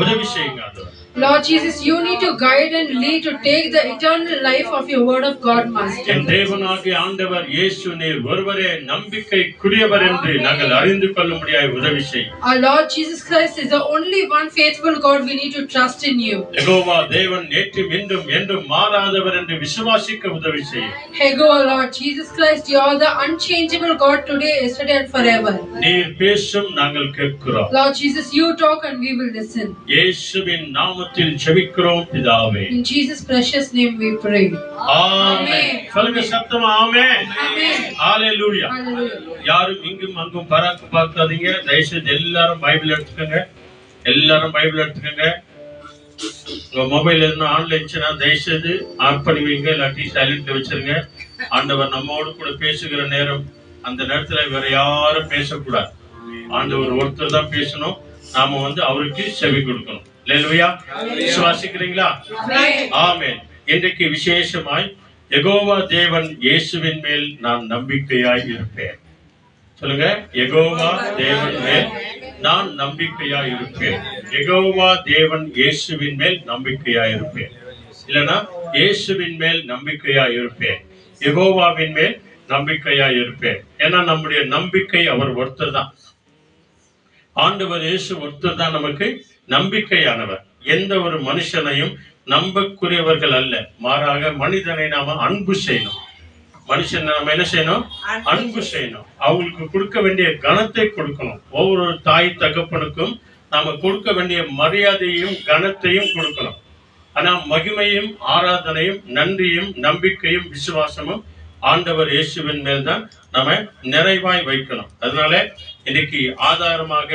உதவி செய்யுங்க ஆண்டவரே. Lord Jesus, you need to guide and lead to take the eternal life of your word of God, Master. என் தேவனாகிய ஆண்டவர் இயேசு நீர் ஒருவரே நம்பிக்கைக்குரியவர் என்று நாங்கள் அறிந்து கொள்ளும்படியாய் உதவி செய்யும். Our Lord Jesus Christ is the only one faithful God. We need to trust in you. Jehovah தேவன் நேற்றும் இன்றும் என்றும் மாறாதவர் என்று விசுவாசிக்க உதவி செய்யும். Ego, Lord Jesus Christ, you are the unchangeable God today, yesterday and forever. நீர் பேசும், நாங்கள் கேட்கிறோம். Lord Jesus, you talk and we will listen. இயேசுவின் நாமத்தில் ஜெபிக்கிறோம் பிதாவே. In Jesus' precious name we pray. ஆமென். சொல்லுங்க சத்தமா ஆமென். Amen. ஹalleluya. Hallelujah. யாரும் இங்கும் அங்கும் பராக்கு பார்க்காதீங்க. தயவுசெய்து எல்லாரும் பைபிள் எடுத்துக்கங்க. எல்லாரும் பைபிள் எடுத்துக்கங்க. உங்க மொபைல் எதுனா ஆன்ல இருந்துச்சுன்னா தயவுசெய்து ஆஃப் பண்ணி வைங்க, இல்லாட்டி சைலண்ட்ல வச்சிருங்க. ஆண்டவர் நம்மோடு கூட பேசுகிற நேரம், அந்த நேரத்துல வேற யாரும் பேசக்கூடாது. ஆண்டவர் ஒருத்தர் தான் பேசணும். நாம அவருக்கு செவி கொடுக்கணும். அல்லேலூயா. விசுவாசிக்கிறீங்களா? ஆமென். இன்றைக்கு விசேஷமாய் யெகோவா தேவன் இயேசுவின் மேல் நான் நம்பிக்கையாய் இருப்பேன். சொல்லுங்க, யெகோவா தேவன் மேல் நான் நம்பிக்கையாய் இருப்பேன். யெகோவா தேவன் இயேசுவின் மேல் நம்பிக்கையாய் இருப்பேன். இல்லனா இயேசுவின் மேல் நம்பிக்கையாய் இருப்பேன், யெகோவாவின் மேல் நம்பிக்கையாய் இருப்பேன். ஏன்னா நம்முடைய நம்பிக்கை அவர் ஒருத்தர் தான். ஆண்டவர் இயேசு ஒருத்தர் தான் நமக்கு நம்பிக்கையானவர். எந்த ஒரு மனுஷனையும் நம்பக்கூடியவர்கள் அல்ல, மாறாக மனிதனை நாம அன்பு செய்யணும். மனுஷன் நாம என்ன செய்யணும்? அன்பு செய்யணும். அவங்களுக்கு கொடுக்க வேண்டிய கனத்தை கொடுக்கணும். ஒவ்வொரு தாய் தகப்பனுக்கும் நாம கொடுக்க வேண்டிய மரியாதையும் கனத்தையும் கொடுக்கணும். ஆனா மகிமையும் ஆராதனையும் நன்றியும் நம்பிக்கையும் விசுவாசமும் ஆண்டவர் இயேசுவின் மேல் தான் நம்ம நிறைவாய் வைக்கணும். அதனால இன்னைக்கு ஆதாரமாக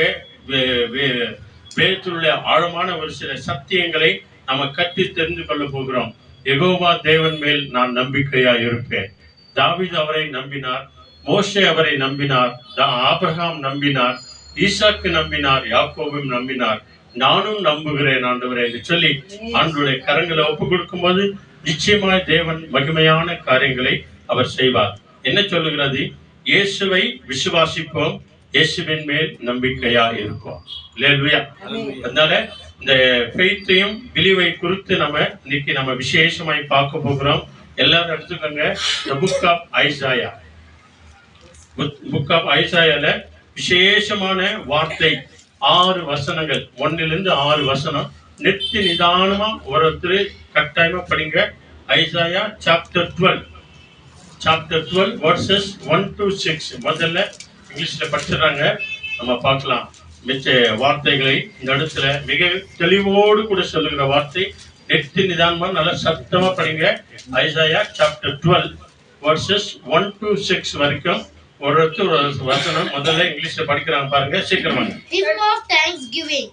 வேதத்திலுள்ள ஆழமான ஒரு சில சத்தியங்களை நம்ம கற்று தெரிந்து கொள்ள போகிறோம். யெகோவா தேவன் மேல் நான் நம்பிக்கையா இருப்பேன். தாவீது அவரை நம்பினார், மோசே அவரை நம்பினார், ஆபிரகாம் நம்பினார், ஈசாக்கு நம்பினார், யாக்கோபும் நம்பினார். நானும் நம்புகிறேன் ஆண்டவரே என்று சொல்லி ஆண்டவருடைய கரங்களை ஒப்பு கொடுக்கும் போது நிச்சயமாய் தேவன் மகிமையான காரியங்களை அவர் செய்வார். என்ன சொல்லுகிறது? இயேசுவை விசுவாசிப்போம், இயேசுவின் மேல் நம்பிக்கையா இருப்போம். அல்லேலூயா. அதனால இந்த ஃபெய்த்தையும் பிலீவை குறித்து நம்ம விசேஷமாய் பார்க்க போகிறோம். எல்லாரும் எடுத்துக்கோங்க. The book of Isaiah. Book of ஐசாயால விசேஷமான வார்த்தை 6 வசனங்கள், 1 to 6 வசனம். நிறுத்தி நிதானமா ஒருத்தர் கட்டாயமா படிங்க. Isaiah chapter 12 verses 1 to 6. முதல்ல இங்கிலீஷ்ல படிச்சிடறாங்க, நம்ம பார்க்கலாம். மிச்ச வார்த்தைகளை இந்த இடத்துல மிக தெளிவோடு கூட சொல்லுகிற வார்த்தை. நிறுத்தி நிதானமா நல்லா சத்தமா படிங்க. ஐசாயா சாப்டர் 12 verses 1 to 6 வரைக்கும் ஒருத்தர் ஒரு வசனம் முதல்ல இங்கிலீஷ்ல படிக்கிறாங்க பாருங்க, சீக்கிரமா. Hymn of thanksgiving.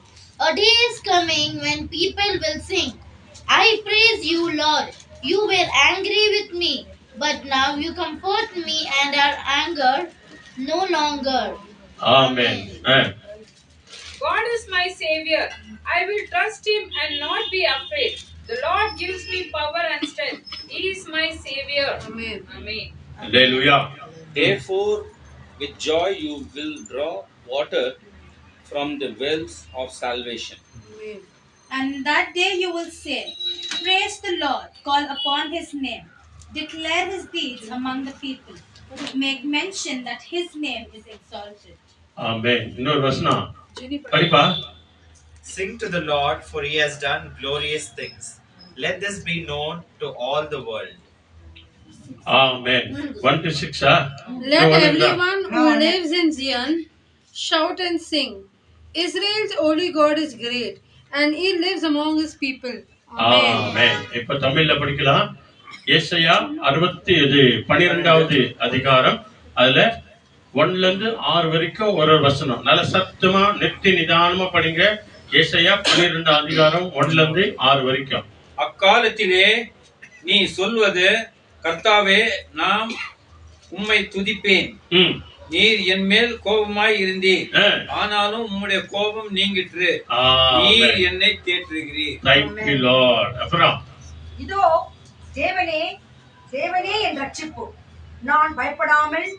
A day is coming when people will sing, I praise you, Lord. You were angry with me, but now you comfort me and are angered no longer. Amen. God is my savior. I will trust him and not be afraid. The Lord gives me power and strength. He is my savior. Amen. Amen. Hallelujah. Therefore, with joy you will draw water from the wells of salvation. And that day you will say, praise the Lord, call upon his name, declare his deeds among the people, make mention that his name is exalted. Amen. இன்னொரு வசனம் படிப்பா. Sing to the Lord, for he has done glorious things. Let this be known to all the world. Amen. 1 to 6. Let everyone who lives in Zion shout and sing. Israel's holy God is great, and he lives among his people. Amen. இப்ப தமிழ்ல படிக்கலாம். ஏசாயா 12வது அதிகாரம், அதுல 1 to 6 வரைக்கும் ஒரு வசனம். நல்ல சத்தமா நிறுத்தி நிதானமா படிங்க. ஏசாயா 12 அதிகாரம் 1 to 6 வரைக்கும். அக்காலத்திலே நீ சொல்வது, கர்த்தாவே நாம் உம்மை துதிப்பேன். நீர் என் மேல் கோபமாய் இருந்தீர், ஆனாலும் உம்முடைய கோபம் நீங்கிற்று. நீர் என்னை தேற்றுகிறீர். Thank you Lord. அப்புறம் இதோ தேவனே தேவனே என் ரட்சிப்பு, நான் பயப்படாமல்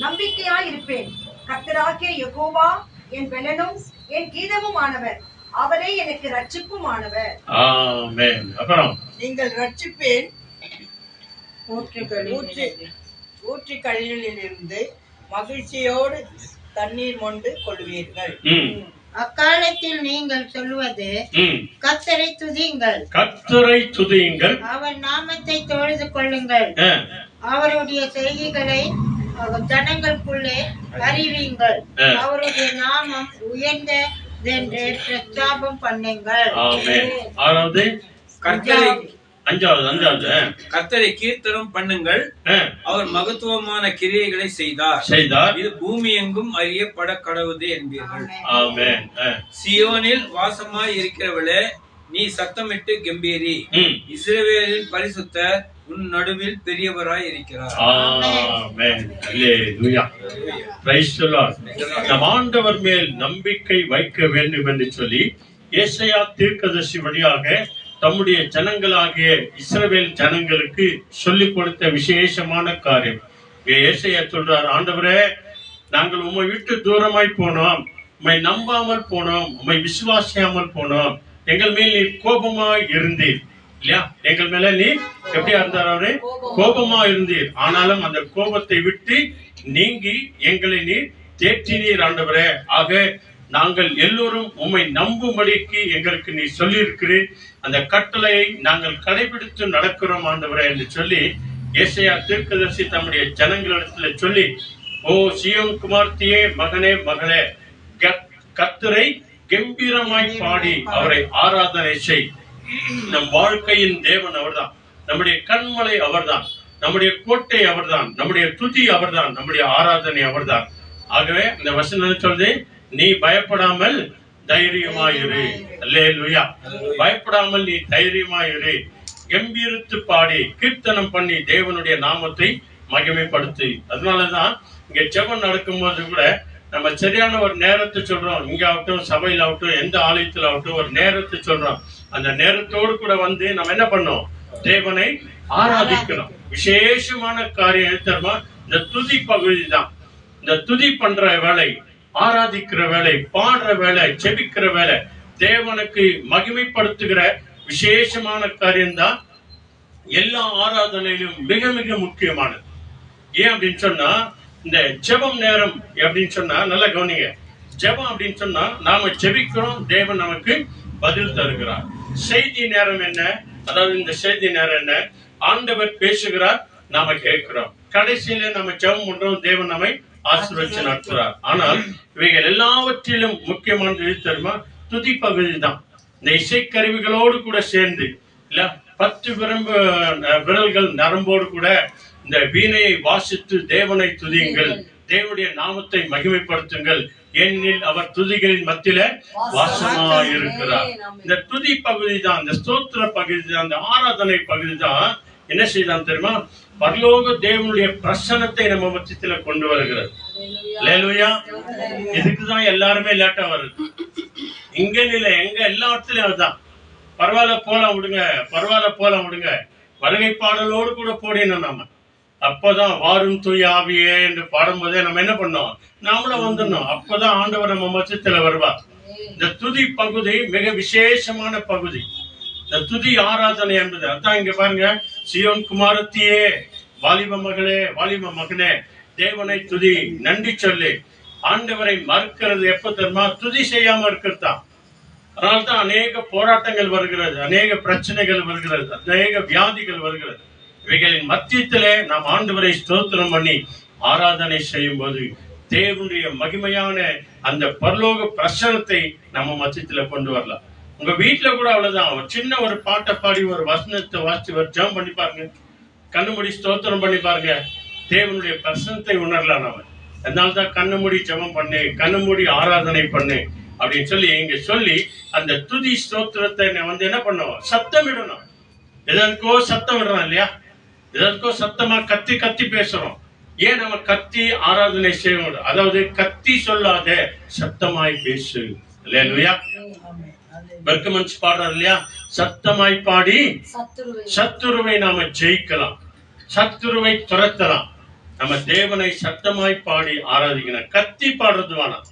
நம்பிக்கையாய் இருப்பேன். கர்த்தராகிய யெகோவா என் பெலனும் என் கீதமுமானவர், அவரே எனக்கு ரட்சிப்புமானவர். ஆமென். அப்புறம் நீங்கள் ரட்சிப்பேன் ஊற்றுகளிலிருந்து மகிழ்ச்சியோடு தண்ணீர் மொண்டு கொள்வீர்கள். அக்காலத்தில் நீங்கள் சொல்வது, கர்த்தரை துதியுங்கள், கர்த்தரை துதியுங்கள், அவர் நாமத்தை தொழுது கொள்ளுங்கள், அவருடைய செய்கைகளை ஜனங்களுக்குள்ளே அறிவியுங்கள், அவருடைய நாமம் உயர்ந்ததென்று பிரஸ்தாபம் பண்ணுங்கள். ஆறாவது அஞ்சாவது கர்த்தரை கீர்த்தனம் பண்ணுங்கள், அவர் மகத்துவமான கிரியைகளை செய்தார். இது பூமி எங்கும் அறியப்பட கடவுது என்பீர்கள். ஆமென். சியோனில் வாசமாய் இருக்கிறவளே, நீ சத்தமிட்டு கம்பீரி. இஸ்ரவேலின் பரிசுத்தர் உன் நடுவில் பெரியவராய் இருக்கிறார். Amen. Hallelujah. Praise the lord. நம் ஆண்டவர் மேல் நம்பிக்கை வைக்க வேண்டும் என்று சொல்லி ஏசாயா தீர்க்கதரிசி வழியாக தம்முடைய ஜனங்களாகிய இஸ்ரவேல் ஜனங்களுக்கு சொல்லிக் கொடுத்த விசேஷமான காரியம். ஏசாயா சொல்றார், ஆண்டவரே நாங்கள் உம்மை விட்டு தூரமாய் போனோம், உம்மை நம்பாமல் போனோம், உம்மை விசுவாசியாமல் போனோம், எங்கள் மேல் நீர் கோபமாய் இருந்தீர் இல்லையா? எங்கள் மேல நீர் எப்படியா இருந்தார்? அவரே கோபமா இருந்தீர். ஆனாலும் அந்த கோபத்தை விட்டு நீங்கி எங்களை நீர் தேற்றினீர் ஆண்டவரே. ஆக நாங்கள் எல்லோரும் உம்மை நம்பும்படிக்கு எங்களுக்கு நீ சொல்லி இருக்கிறீர். அந்த கட்டளையை நாங்கள் கடைபிடித்து நடக்கிறோம் ஆண்டவரே என்று சொல்லி ஏசாயா தீர்க்கதரிசி தம்முடைய ஜனங்களிடத்துல சொல்லி, ஓ சீயோன் குமார்த்தியே, மகனே மகளே, கர்த்தரை கம்பீரமாய் பாடி அவரை ஆராதனை செய். நம் வாழ்க்கையின் தேவன் அவர்தான், நம்முடைய கண்மலை அவர்தான், நம்முடைய கோட்டை அவர்தான், நம்முடைய துதி அவர்தான், நம்முடைய ஆராதனை அவர்தான். ஆகவே இந்த வசனம் சொல்றது, நீ பயப்படாமல் தைரியமாயிரு. அல்லேலூயா. பயப்படாமல் நீ தைரியமாயிரு, கம்பீரித்து பாடி கீர்த்தனம் பண்ணி தேவனுடைய நாமத்தை மகிமைப்படுத்து. அதனாலதான் இங்க ஜெபம் நடக்கும்போது கூட நம்ம சரியான ஒரு நேரத்தை சொல்றோம். இங்க ஆகட்டும், சபையில் ஆகட்டும், எந்த ஆலயத்தில் ஆகட்டும், ஒரு நேரத்தை சொல்றோம். அந்த நேரத்தோடு கூட வந்து நம்ம என்ன பண்ணோம்? தேவனை ஆராதிக்கணும். விசேஷமான காரியம் தெரியுமா? இந்த துதி பகுதி தான். இந்த துதி பண்ற வேலை, ஆராதிக்கிற வேலை, பாடுற வேலை, ஜெபிக்கிற வேலை, தேவனுக்கு மகிமைப்படுத்துகிற விசேஷமான காரியம் தான் எல்லா ஆராதனையிலும் மிக மிக முக்கியமானது. ஏன் அப்படின்னு சொன்னா, இந்த ஜெபம் நேரம் அப்படின்னு சொன்னா நல்லா கவனிங்க. ஜெபம் அப்படின்னு சொன்னா நாம ஜெபிக்கிறோம், தேவன் நமக்கு பதில் தருகிறார். செய்தி நேரம் என்ன? அதாவது இந்த செய்தி நேரம் என்ன? ஆண்டவர் பேசுகிறார், நாம கேட்கிறோம். கடைசியில நம்ம ஜெபம் பண்றோம், தேவன் நம்மை ஆசீர்வதிச்சு நடத்துறார். ஆனால் இவைகள் எல்லாவற்றிலும் முக்கியமானது எது தெரியுமா? துதி பகுதி தான். இந்த இசைக்கருவிகளோடு கூட சேர்ந்து இல்ல 10 விரல்கள் நரம்போடு கூட இந்த வீணையை வாசித்து தேவனை துதியுங்கள், தேவனுடைய நாமத்தை மகிமைப்படுத்துங்கள், ஏனெனில் அவர் துதிகளின் மத்தியில வாசமாயிருக்கிறார். இந்த துதி பகுதி தான், இந்த ஸ்தோத்திர பகுதி தான், இந்த ஆராதனை பகுதி தான் என்ன செய்தான் தெரியுமா? பரலோக தேவனுடைய பிரசன்னத்தை நம்ம மத்தியத்துல கொண்டு வருகிறது. அல்லேலூயா. இதுக்குதான் எல்லாருமே லேட்டா வருது. இங்க இல்ல, எங்க எல்லா இடத்துலயும் அதுதான். பரவாயில்ல போலாம் விடுங்க, பரவாயில்ல போலாம் விடுங்க, வருகை பாடலோடு கூட போடணும். நாம அப்பதான் வாரும் தூய ஆவியே என்று பாடும்போதே நம்ம என்ன பண்ணோம்? நாமளும் வந்துடணும். அப்பதான் ஆண்டவர் நம்ம மத்தியத்துல வருவார். இந்த துதி பகுதி மிக விசேஷமான பகுதி. இந்த துதி ஆராதனை என்பது அதான். இங்க பாருங்க, சியோன் குமாரத்தியே, வாலிப மகளே, வாலிப மகனே, தேவனை துதி, நன்றி சொல்லு. ஆண்டவரை மறுக்கிறது எப்ப தெரியுமா? துதி செய்யாம இருக்கிறது தான். அதனால்தான் அநேக போராட்டங்கள் வருகிறது, அநேக பிரச்சனைகள் வருகிறது, அநேக வியாதிகள் வருகிறது. இவைகளின் மத்தியத்திலே நாம் ஆண்டவரை ஸ்தோத்திரம் பண்ணி ஆராதனை செய்யும் போது தேவனுடைய மகிமையான அந்த பரலோக பிரசனத்தை நம்ம மத்தியத்துல கொண்டு வரலாம். உங்க வீட்டுல கூட அவ்வளவுதான். ஒரு சின்ன ஒரு பாட்டை பாடி, ஒரு வசனத்தை வாசிச்சு, ஒரு ஜெபம் பண்ணி பாருங்க, கண்ணு மூடி ஸ்தோத்திரம் பண்ணி பாருங்க, தேவனுடைய பிரசனத்தை உணரலாம் நாம. அதனால்தான் கண்ணு மூடி ஜெபம் பண்ணு, கண்ணு மூடி ஆராதனை பண்ணு அப்படின்னு சொல்லி இங்க சொல்லி அந்த துதி ஸ்தோத்திரத்தை வந்து என்ன பண்ணுவோம்? சத்தம் விடணும். எதற்கோ சத்தம் விடுறோம் இல்லையா? எதற்கோ சத்தமா கத்தி கத்தி பேசுறோம். ஏன் நம்ம கத்தி ஆராதனை செய்யணும்? அதாவது கத்தி சொல்லாத, சத்தமாய் பேசு. இல்லையா? பெர்கமன்ஸ் பாடுறார் இல்லையா? சத்தமாய் பாடி சத்துருவை நாம ஜெயிக்கலாம், சத்துருவை துரத்தலாம். நம்ம தேவனை சத்தமாய் பாடி ஆராதிக்கணும். கத்தி பாடுறது வேணாம்,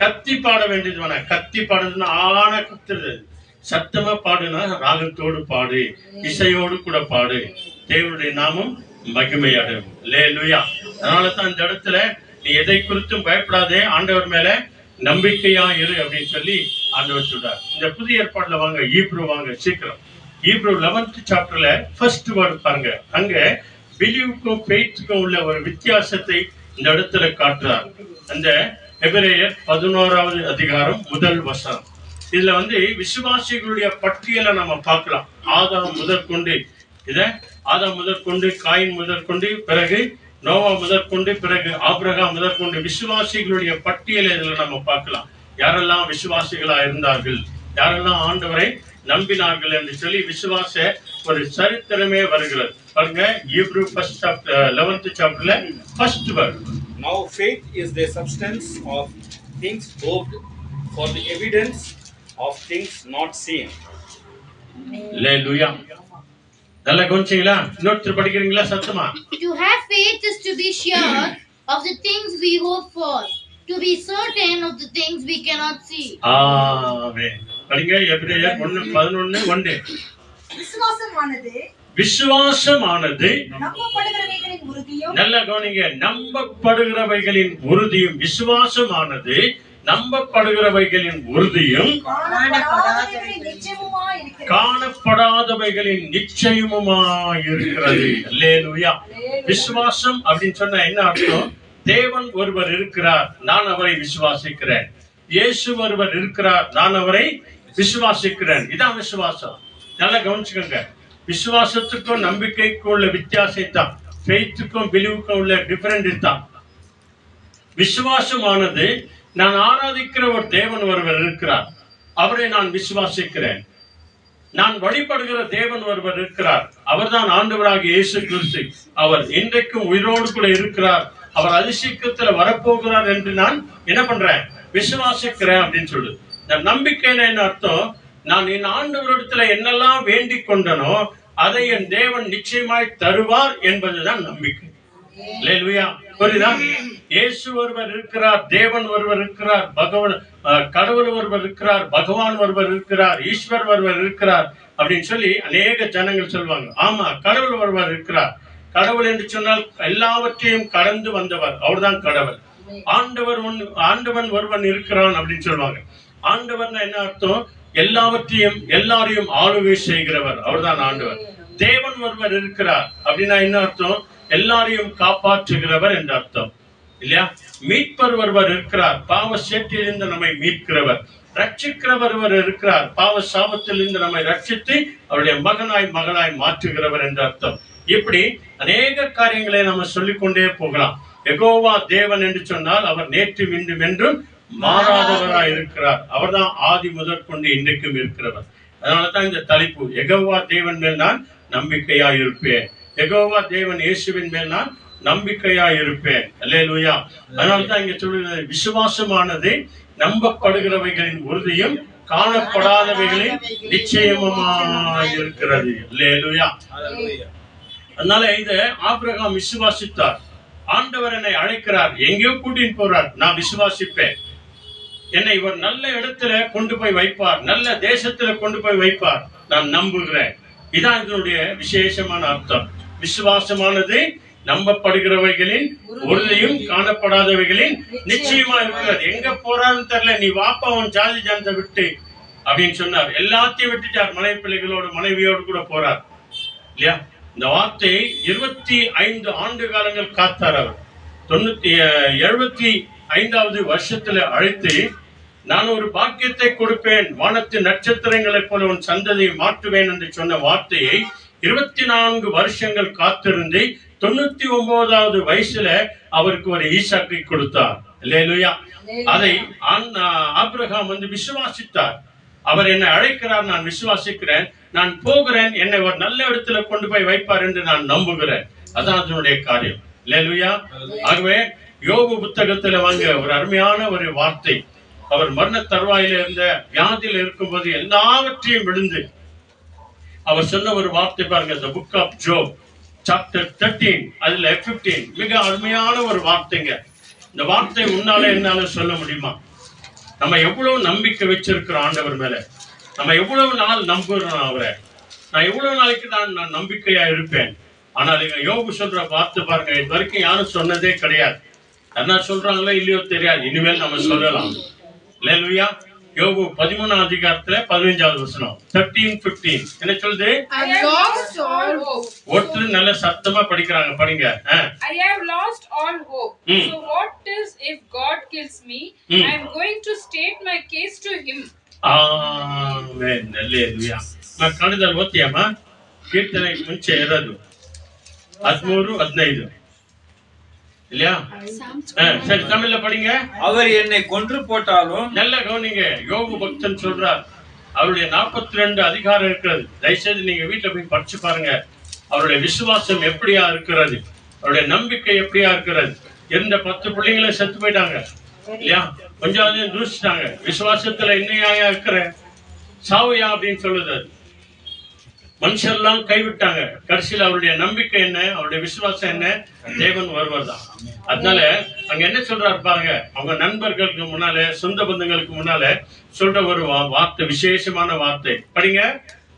கத்தி பாட வேண்டியது வேணாம். கத்தி பாடுறதுன்னா ஆன கத்துறது. சத்தமா பாடுனா ராகத்தோடு பாடு, இசையோடு கூட பாடு, தேவனுடைய நாமம் மகிமையடையும். அல்லேலூயா. அதனாலதான் இந்த இடத்துல நீ எதை குறித்தும் பயப்படாதே, ஆண்டவர் மேல நம்பிக்கையா இரு அப்படின்னு சொல்லி ஆண்டவர் சொல்றார். இந்த புதிய ஏற்பாடுல வாங்க, ஈப்ரூ வாங்க சீக்கிரம். ஈப்ரூ 11th சாப்டர்ல ஃபர்ஸ்ட் வேர்ட் பாருங்க. அங்க பிலீவுக்கும் ஃபெய்த்துக்கும் உள்ள ஒரு வித்தியாசத்தை இந்த இடத்துல காட்டுறார். அந்த எபிரேயர் 11வது அதிகாரம் 1 வசனம். இதுல வந்து விசுவாசிகளுடைய பட்டியலை நம்ம பார்க்கலாம். ஆதாம் முதற்கொண்டு, ஆதாம் முதற்கொண்டு, காயின் முதற்கொண்டு, பிறகு நோவா முதற்கொண்டு, பிறகு ஆபிரகாம் முதற்கொண்டு விசுவாசிகளுடைய பட்டியலை இதுல நம்ம பார்க்கலாம். யாரெல்லாம் விசுவாசிகளா இருந்தார்கள், யாரெல்லாம் ஆண்டவரை நம்பினார்கள் என்று சொல்லி விசுவாச ஒரு சரித்திரமே வருகிறது. பாருங்க, ஹீப்ரூ 11th சாப்டர்ல first word. Now faith is the substance of things hoped for, the evidence of things not seen. Hallelujah. நல்லா கவனிச்சீங்களா? இன்னொரு படிக்கிறீங்களா சத்தமா? To have faith is to be sure of the things we hope for, to be certain of the things we cannot see. ஆமென். படிங்க, எபிரேயர் 1:11. விசுவாசமானது நம்பப்படுகிறவைகளின் உறுதியும், நல்லா கவனிங்க, நம்பப்படுகிறவைகளின் உறுதியும், விசுவாசமானது நம்பப்படுகிறவைகளின் உறுதியும், காணப்படாதவைகளின் நிச்சயமுமாய் இருக்கிறது. அல்லேலூயா. விசுவாசம் அப்படின்னு சொன்னா என்ன அர்த்தம்? தேவன் ஒருவர் இருக்கிறார், நான் அவரை விசுவாசிக்கிறேன். இயேசு ஒருவர் இருக்கிறார், நான் அவரை விசுவாசிக்கிறேன். இதான் விசுவாசம். நல்லா கவனிச்சுக்கோங்க. விசுவாசத்துக்கும் நம்பிக்கைக்கும் உள்ள வித்தியாசத்தை தான் ஃபெய்த்துக்கும் பிலீவுக்கும் உள்ள டிஃபரெண்ட் தான். விசுவாசமானது நான் ஆராதிக்கிற ஒரு தேவன் ஒருவர் இருக்கிறார், அவரை நான் விசுவாசிக்கிறேன். நான் வழிபடுகிற தேவன் ஒருவர் இருக்கிறார், அவர்தான் ஆண்டவராகிய இயேசு கிறிஸ்து. அவர் இன்றைக்கும் உயிரோடு கூட இருக்கிறார், அவர் அதிசீக்கிரத்துல வரப்போகிறார் என்று நான் என்ன பண்றேன், விசுவாசிக்கிறேன் அப்படின்னு சொல்லு. இந்த நம்பிக்கைன்னு என்ன அர்த்தம், நான் என் ஆண்டவரிடத்துல என்னெல்லாம் வேண்டிக் கொண்டனோ அதை என் தேவன் நிச்சயமாய் தருவார் என்பதுதான் நம்பிக்கை. புரியுதா? இயேசு ஒருவர் இருக்கிறார், தேவன் ஒருவர் இருக்கிறார், கடவுள் ஒருவர் இருக்கிறார், பகவான் ஒருவர் இருக்கிறார், ஈஸ்வர் ஒருவர் இருக்கிறார் அப்படின்னு சொல்லி அநேக ஜனங்கள் சொல்லுவாங்க. ஆமா, கடவுள் ஒருவர் இருக்கிறார். கடவுள் என்று சொன்னால் எல்லாவற்றையும் கடந்து வந்தவர், அவர்தான் கடவுள். ஆண்டவன் ஒருவன் இருக்கிறான் அப்படின்னு சொல்லுவாங்க. ஆண்டவர்னா என்ன அர்த்தம், எல்லாரையும் ஆளுகை செய்கிறவர், அவர்தான் ஆண்டவர். தேவன் ஒருவர் இருக்கிறார் அப்படின்னா என்ன அர்த்தம், எல்லாரையும் காப்பாற்றுகிறவர் என்று அர்த்தம் இல்லையா? மீட்பர் ஒருவர் இருக்கிறார், பாவ சேற்றிலிருந்து நம்மை மீட்கிறவர். ரட்சிக்கிறவர் ஒருவர் இருக்கிறார், பாவ சாபத்திலிருந்து நம்மை ரட்சித்து அவருடைய மகனாய் மாற்றுகிறவர் என்று அர்த்தம். இப்படி அநேக காரியங்களை நம்ம சொல்லிக்கொண்டே போகலாம். யெகோவா தேவன் என்று சொன்னால் அவர் நேற்று இன்றும் என்றும் மாறாதவராய் இருக்கிறார். அவர்தான் ஆதி முதற்கொண்டு இன்றைக்கும் இருக்கிறவர். அதனாலதான் இந்த தலைப்பு, யெகோவா தேவன் மேல் நான் நம்பிக்கையா இருப்பேன். யெகோவா தேவன் இயேசுவின் மேல் நான் நம்பிக்கையா இருப்பேன். அல்லேலூயா. அதனாலதான் இங்க சொல்லுகிறது, விசுவாசமானது நம்பப்படுகிறவைகளின் உறுதியும் காணப்படாதவைகளின் நிச்சயமாய் இருக்கிறது. அல்லேலூயா. அதனால இந்த ஆபிரகாம் விசுவாசித்தார். ஆண்டவர் என்னை அழைக்கிறார், எங்கேயோ கூட்டின்னு போறார், நான் விசுவாசிப்பேன். என்னை இவர் நல்ல இடத்துல கொண்டு போய் வைப்பார், நல்ல தேசத்துல கொண்டு போய் வைப்பார், நான் நம்புகிறேன். இதான் இதனுடைய விசேஷமான அர்த்தம். விசுவாசமானது நம்பப்படுகிறவைகளின் உறுதியும் காணப்படாதவைகளின் நிச்சயமா இருக்கிறது. எங்க போறாருன்னு தெரியல, நீ வாப்பா உன் ஜாதி ஜனத்தை விட்டு அப்படின்னு சொன்னார். எல்லாத்தையும் விட்டுட்டார், மனைவி பிள்ளைகளோடு மனைவியோடு கூட போறார் இல்லையா? இந்த வார்த்தையை 25 ஆண்டு காலங்கள் காத்தார். அவர் 75வது வருஷத்துல அழைத்து, நான் ஒரு பாக்கியத்தை கொடுப்பேன், வானத்து நட்சத்திரங்களை போல உன் சந்ததியை மாற்றுவேன் என்று சொன்ன வார்த்தையை 24 வருஷங்கள் காத்திருந்து 99வது வயசுல அவருக்கு ஒரு ஈசாக்கை கொடுத்தார். அல்லேலூயா. அதை ஆபிரகாம் விசுவாசித்தார். அவர் என்னை அழைக்கிறார், நான் விசுவாசிக்கிறேன், நான் போகிறேன், என்னை ஒரு நல்ல இடத்துல கொண்டு போய் வைப்பார் என்று நான் நம்புகிறேன். அதான் அதனுடைய காரியம். அல்லேலூயா. ஆகவே யோபு புத்தகத்துல ஒரு அருமையான ஒரு வார்த்தை, அவர் மரண தருவாயில இருந்த வியாதியில இருக்கும்போது எல்லாவற்றையும் விழுந்து அவர் சொன்ன ஒரு வார்த்தை பாருங்க. The book of Job chapter 13 அதுல 15 மிக அருமையான ஒரு வார்த்தைங்க. இந்த வார்த்தை உன்னால என்னால சொல்ல முடியுமா? நம்ம எவ்வளவு நம்பிக்கை வச்சிருக்கிறோம் ஆண்டவர் மேல, நம்ம எவ்வளவு நாள் நம்புறோம் அவரை. நான் எவ்வளவு நாளைக்கு நான் நம்பிக்கையா இருப்பேன். ஆனால் இங்க யோபு சொல்ற வார்த்தை பாருங்க, இது வரைக்கும் யாரும் சொன்னதே கிடையாது. என்ன சொல்றாங்களோ இல்லையோ தெரியாது, இனிமேல் நம்ம சொல்லலாம். அல்லேலூயா. யோபு 13ஆம் அதிகாரத்துல 15வது வசனம் 13:15 என்ன சொல்லுது? ஒருத்தர் நல்ல சத்தமா படிக்கிறாங்க, படிங்க. I have lost all hope. So what is if God kills me? I am going to state my case to him. Amen. Hallelujah. ನಾನು ಕನ್ನಡದಲ್ಲಿ ಓದ್ತೀಯಮ್ಮ, ಕೀರ್ತನೆ ಮುಂಚೆ ಇರೋದು 13:15 இல்லையா? சரி, தமிழ்ல படிங்க. அவர் என்னை கொன்று போட்டாலும், நல்ல கவனிங்க, யோபு பக்தன் சொல்றார். அவருடைய 42 அதிகாரம் இருக்கிறது. தயவுசெய்து நீங்க வீட்டுல போய் படிச்சு பாருங்க. அவருடைய விசுவாசம் எப்படியா இருக்கிறது, அவருடைய நம்பிக்கை எப்படியா இருக்கிறது. இருந்த 10 பிள்ளைங்களும் செத்து போயிட்டாங்க இல்லையா? கொஞ்சம் தூசிட்டாங்க. விசுவாசத்துல என்னையா இருக்கிற சாவையா அப்படின்னு சொல்லுது. மனுஷர்லாம் கைவிட்டாங்க. கடைசியில் அவருடைய நம்பிக்கை என்ன, அவருடைய விசுவாசம் என்ன, தேவன் ஒருவர் தான். அதனால அங்க என்ன சொல்றாரு பாருங்க, அவங்க நண்பர்களுக்கு முன்னால, சொந்த பந்தங்களுக்கு முன்னால சொல்ற ஒரு வார்த்தை, விசேஷமான வார்த்தை. படிங்க.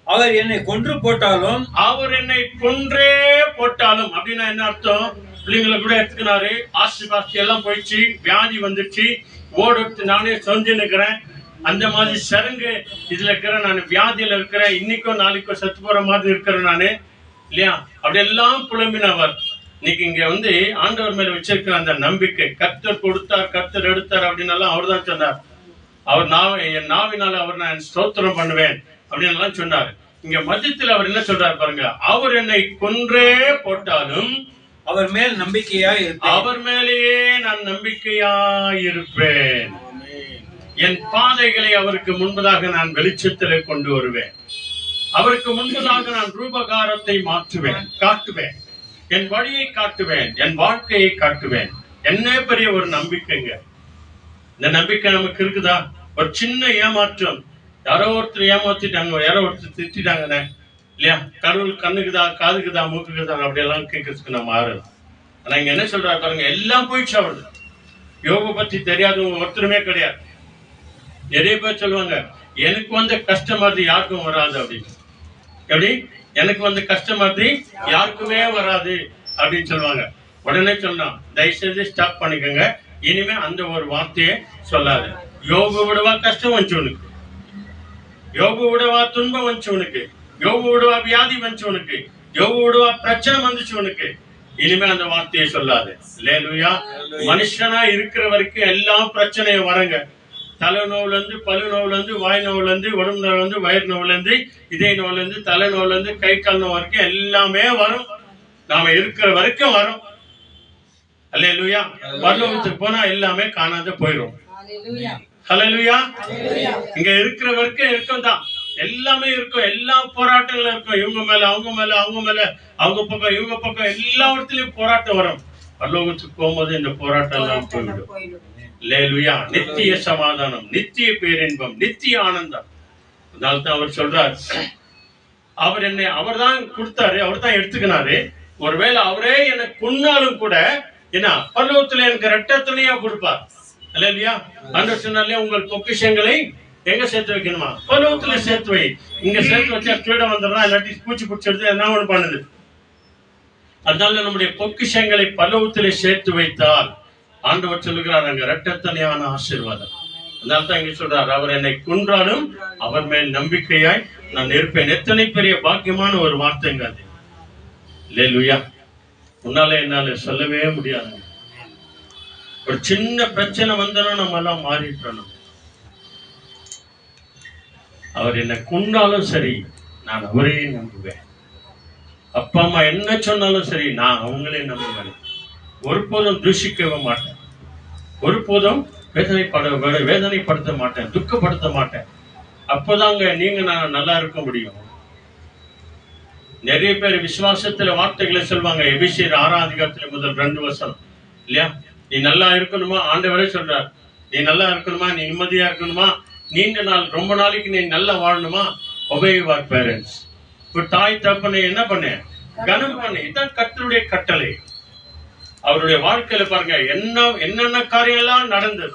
அவர் என்னை கொன்று போட்டாலும், அவர் என்னை கொன்றே போட்டாலும் அப்படின்னா என்ன அர்த்தம்? பிள்ளைங்களை கூட எடுத்துக்கினாரு, ஆஸ்தி பாஸ்தி எல்லாம் போயிடுச்சு, வியாதி வந்துடுச்சு, ஓடுத்து நானே சொஞ்சு நிக்கிறேன், அந்த மாதிரி சருங்கு இதுல இருக்கிறேன், நான் வியாதியில இருக்கிறேன், இன்னைக்கோ நாளைக்கோ செத்து போற மாதிரி இருக்கிறேன் நானு இல்லையா? அப்படி எல்லாம் புலம்பினவர் இன்னைக்கு இங்க ஆண்டவர் மேல வச்சிருக்கிற அந்த நம்பிக்கை, கர்த்தர் கொடுத்தார் கர்த்தர் எடுத்தார் அப்படின்னு எல்லாம் அவர் தான் சொன்னார். அவர் என் நாவினால அவர் நான் ஸ்தோத்திரம் பண்ணுவேன் அப்படின்னு எல்லாம் சொன்னார். இங்க மத்தியத்தில் அவர் என்ன சொல்றாரு பாருங்க, அவர் என்னை கொன்றே போட்டாலும் அவர் மேல் நம்பிக்கையாய் இருப்பேன். அவர் மேலேயே நான் நம்பிக்கையாய் இருப்பேன். என் பாதைகளை அவருக்கு முன்பதாக நான் வெளிச்சத்திலே கொண்டு வருவேன். அவருக்கு முன்பதாக நான் ரூபகாரத்தை மாற்றுவேன், காட்டுவேன். என் வழியை காட்டுவேன், என் வாழ்க்கையை காட்டுவேன். என்ன பெரிய ஒரு நம்பிக்கைங்க. இந்த நம்பிக்கை நமக்கு இருக்குதா? ஒரு சின்ன ஏமாற்றம், யாரோ ஒருத்தர் ஏமாத்திட்டாங்க, யாரோ ஒருத்தர் திட்டாங்கண்ணே இல்லையா, கடவுள் கண்ணுக்குதா, காதுக்குதா, மூக்குக்குதா, அப்படியெல்லாம் கேட்கறதுக்கு நம்ம ஆறலாம். ஆனா இங்க என்ன சொல்றாரு பாருங்க, எல்லாம் போயிடுச்சு. அவரு யோக பத்தி தெரியாதவங்க ஒருத்தருமே கிடையாது. நிறைய பேர் சொல்லுவாங்க, எனக்கு வந்த கஷ்டம் மாதிரி யாருக்கும் வராது அப்படின்னு. எப்படி எனக்கு வந்த கஷ்டம் மாதிரி யாருக்குமே வராது அப்படின்னு சொல்லுவாங்க. உடனே சொன்னா, தயவுசெய்து ஸ்டாப் பண்ணிக்கோங்க, இனிமே அந்த ஒரு வார்த்தையை சொல்லாது. யோக விடவா கஷ்டம் வந்துச்சு உனக்கு, யோக விடவா துன்பம் வந்துச்சு உனக்கு, யோக விடவா வியாதி வந்துச்சு உனக்கு, யோக விடவா பிரச்சனை வந்துச்சு உனக்கு, இனிமே அந்த வார்த்தையை சொல்லாது. அல்லேலூயா. மனுஷனா இருக்கிற வரைக்கும் எல்லா பிரச்சனையும் வரங்க. தலை நோவுல இருந்து, பல்லு நோவுல இருந்து, வாய் நோவுல இருந்து, உடம்பு நோவுல இருந்து, வயிறு நோவுல இருந்து, இதய நோவுல இருந்து, தலை நோவுல இருந்து, கை கால் நோவு வரைக்கும் எல்லாமே வரும். நாம இருக்கிற வரைக்கும் வரும். அல்லேலூயா. பரலோகத்துக்கு போனா எல்லாமே காணாத போயிடும். அல்லேலூயா. இங்க இருக்கிற வரைக்கும் இருக்கும் தான், எல்லாமே இருக்கும். எல்லா போராட்டங்களும் இருக்கும். இவங்க மேல, அவங்க மேல, அவங்க மேல, அவங்க பக்கம், இவங்க பக்கம், எல்லா இடத்துலயும் போராட்டம் வரும். பரலோகத்துக்கு போகும்போது இந்த போராட்டம் எல்லாம் போயிடும். அல்லேலூயா. நித்திய சமாதானம், நித்திய பேரின்பம், நித்திய ஆனந்தம். அதனால்தான் அவர் சொல்றார், அவர் என்னை அவர் தான் கொடுத்தாரு, அவர் தான் எடுத்துக்கினாரு. ஒருவேளை அவரே என்னை கொன்னாலும் கூட என்ன பரலோகத்துல எனக்கு ரெட்டத்தனையா கொடுப்பார். அல்லேலூயா. ஆண்டவர் சொன்னாலே, உங்கள் பொக்கிஷங்களை எங்க சேர்த்து வைக்கணுமா? பரலோகத்துல சேர்த்து வை. இங்க சேர்த்து வச்சா கீழே வந்துடுறா, இல்லாட்டி பூச்சி பிடிச்சிடுது, என்ன ஒண்ணு பண்ணுது. அதனால நம்முடைய பொக்கிஷங்களை பரலோகத்திலே சேர்த்து வைத்தால் ஆண்டவர் சொல்லுகிறார், அங்க இரட்டத்தனையான ஆசீர்வாதம். அதனால்தான் இங்க சொல்றார், அவர் என்னை கொன்றாலும் அவர் மேல் நம்பிக்கையாய் நான் இருப்பேன். எத்தனை பெரிய பாக்கியமான ஒரு வார்த்தைங்க அது. அல்லேலூயா. உன்னால என்னால சொல்லவே முடியாது. ஒரு சின்ன பிரச்சனை வந்தாலும் நம்ம எல்லாம் மாறிட்டோம். அவர் என்னை கொன்றாலும் சரி, நான் அவரே நம்புவேன். அப்பா அம்மா என்ன சொன்னாலும் சரி, நான் அவங்களே நம்புவேன். ஒருபோதும் தூஷிக்கவே மாட்டேன், ஒருபோதும் வேதனைப்படுத்த மாட்டேன், துக்கப்படுத்த மாட்டேன். அப்பதாங்க நீங்க நான் நல்லா இருக்க முடியும். நிறைய பேர் விசுவாசத்துல வார்த்தைகளை சொல்லுவாங்க. எபிசியர் 6ஆம் அதிகாரத்துல முதல் 2 வசனம் இல்லையா, நீ நல்லா இருக்கணுமா, ஆண்டவரே சொல்றார், நீ நல்லா இருக்கணுமா, நீ நிம்மதியா இருக்கணுமா, நீண்ட நாள், ரொம்ப நாளைக்கு நீ நல்லா வாழணுமா, obey your parents. தாய் தகப்பனை என்ன பண்ண, கனம் பண்ணு. இதுதான் கர்த்தருடைய கட்டளை. அவருடைய வாழ்க்கையில பாருங்க, என்னென்ன காரியம் எல்லாம் நடந்தது.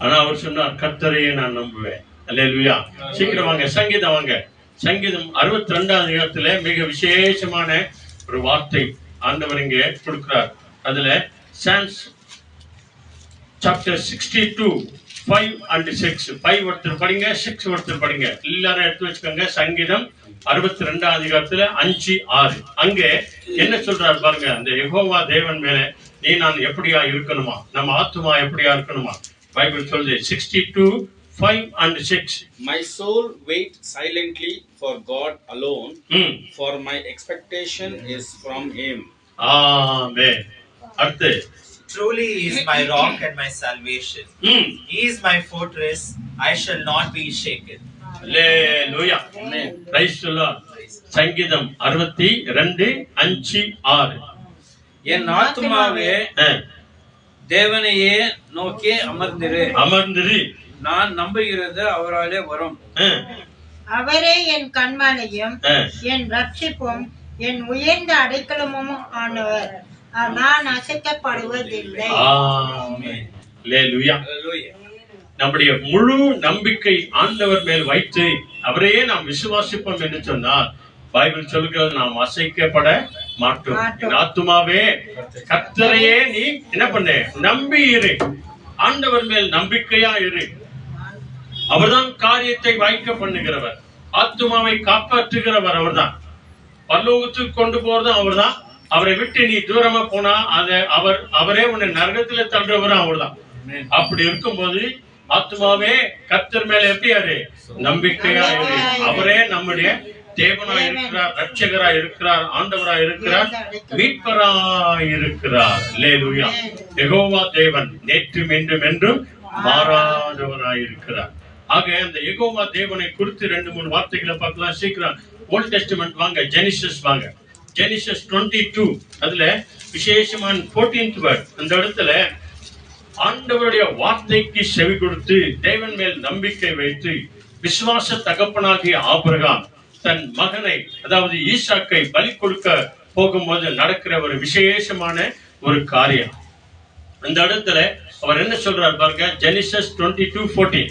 ஆனா அவர் சொன்னார், கர்த்தரையே நான் நம்புவேன். அல்லேலூயா. சீக்கிரம் வாங்க, சங்கீதம் வாங்க. சங்கீதம் 62ஆம் அதிகாரத்துல மிக விசேஷமான ஒரு வார்த்தை ஆண்டவர் இங்கே கொடுக்கிறார். அதுல Psalms chapter 62:5 and 6. 5 ஒருத்தர் படிங்க, 6 ஒருத்தர் படிங்க. எல்லாரும் எடுத்து வச்சுக்கோங்க. சங்கீதம் 62ஆம் அதிகாரத்துல 5, 6. அங்கே என்ன சொல்றாரு பாருங்க, அந்த யெகோவா தேவன் மேல நீ நான் எப்படியா இருக்கணுமா, நம்ம ஆத்துமா எப்படியா இருக்கணுமா. பைபிள் சொல்லுது 62:5 and 6. My soul wait silently for God alone, for my expectation is from Him. Amen. அடுத்து, truly He is my rock and my salvation. He is my fortress, I shall not be shaken. Hallelujah. Amen. Praise the Lord. சங்கீதம் 62:5, 6. என் ஆத்துமாவே தேவனையே நோக்கி அமர்ந்திரு, நான் நம்புகிறது அவராலே வரும். அவரே என் கண்மலையும் என் ரட்சிப்பும் என் உயர்ந்த அடைக்கலமும் ஆனவர், நான் அசைக்கப்படுவதில்லை. ஆமென். அல்லேலூயா. நம்முடைய முழு நம்பிக்கை ஆண்டவர் மேல் வைத்து அவரையே நாம் விசுவாசிப்போம் என்று சொன்னால் பைபிள் சொல்லுகிறது, நாம் அசைக்கப்பட மாட்டோம். என் ஆத்துமாவே கர்த்தரையே நீ என்ன பண்ணு, நம்பி இரு. ஆண்டவர் மேல் நம்பிக்கையா இரு. அவர்தான் காரியத்தை வாய்க்க பண்ணுகிறவர், ஆத்துமாவை காப்பாற்றுகிறவர் அவர்தான், பரலோகத்துக்கு கொண்டு போறதும் அவர்தான். அவரை விட்டு நீ தூரமா போனா அவரே உன்னை நரகத்துல தள்ளுறவரும் அவர்தான். அப்படி இருக்கும்போது ஆத்துமாவே கர்த்தர் மேல எப்படியாரு, நம்பிக்கையா இரு. அவரே நம்முடைய தேவனாய் இருக்கிறார், ரட்சகராய் இருக்கிறார், ஆண்டவராய் இருக்கிறார், மீட்பராய் இருக்கிறார். அல்லேலூயா. யெகோவா தேவன் நேற்றும் இன்றும் என்றும் மாறாதவராய் இருக்கிறார். ஆக அந்த யெகோவா தேவனை குறித்து 2-3 வார்த்தைகளை பார்க்கலாம். சீக்கிரம் ஓல்ட் டெஸ்டமென்ட் வாங்க, ஜெனிசிஸ் வாங்க. ஜெனிசிஸ் 22 அதுல விசேஷமான 14th வேர்ட். அந்த இடத்துல ஆண்டவருடைய வார்த்தைக்கு செவி கொடுத்து தேவன் மேல் நம்பிக்கை வைத்து விசுவாச தகப்பனாகிய ஆபிரகாம் தன் மகனை, அதாவது ஈசாக்கை பலி கொடுக்க போகும்போது நடக்கிற ஒரு விசேஷமான ஒரு காரியம். அந்த இடத்துல அவர் என்ன சொல்றார் பாருங்க. ஜெனிசிஸ் 22:14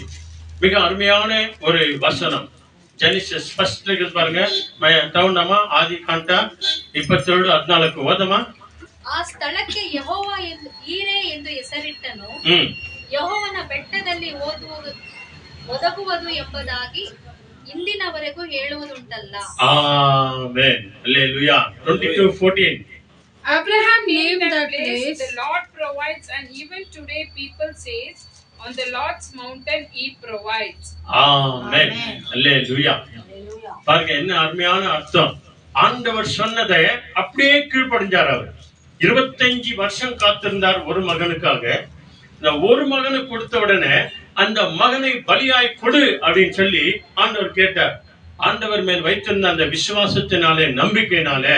மிக அருமையான ஒரு வசனம். ஜெனிசிஸ் ஃபர்ஸ்ட் இருக்குது பாருங்க. ತಗೊಂಡಮ್ಮ ಆದಿಕಾಂಡ 22:14 ಓದಮ್ಮ. ಆ ಸ್ಥಳಕ್ಕೆ ಯೆಹೋವ ಈರೆ ಎಂದು ಹೆಸರಿಟ್ಟನು. ಯೆಹೋವನ ಬೆಟ್ಟದಲ್ಲಿ ಒದಗುವುದು ಎಂಬುದಾಗಿ ಇಂದಿನವರೆಗೂ ಹೇಳುವುದುಂಟಲ್ಲ. Amen. Hallelujah. 22:14 Abraham named that place, the Lord provides, and even today people says, on the Lord's mountain he provides. ஆமென். ஹல்லேலூயா. பாருங்க என்ன அருமையான அர்த்தம். ஆண்டவர் சொன்னதை அப்படியே கீழ்ப்படிஞ்சார். அவர் 25 வருஷம் காத்திருந்தார் ஒரு மகனுக்காக. இந்த ஒரு மகனை கொடுத்த உடனே அந்த மகனை பலியாய் கொடு அப்படின்னு சொல்லி ஆண்டவர் கேட்டார். ஆண்டவர் மேல் வைத்திருந்த அந்த விசுவாசத்தினாலே, நம்பிக்கையினாலே,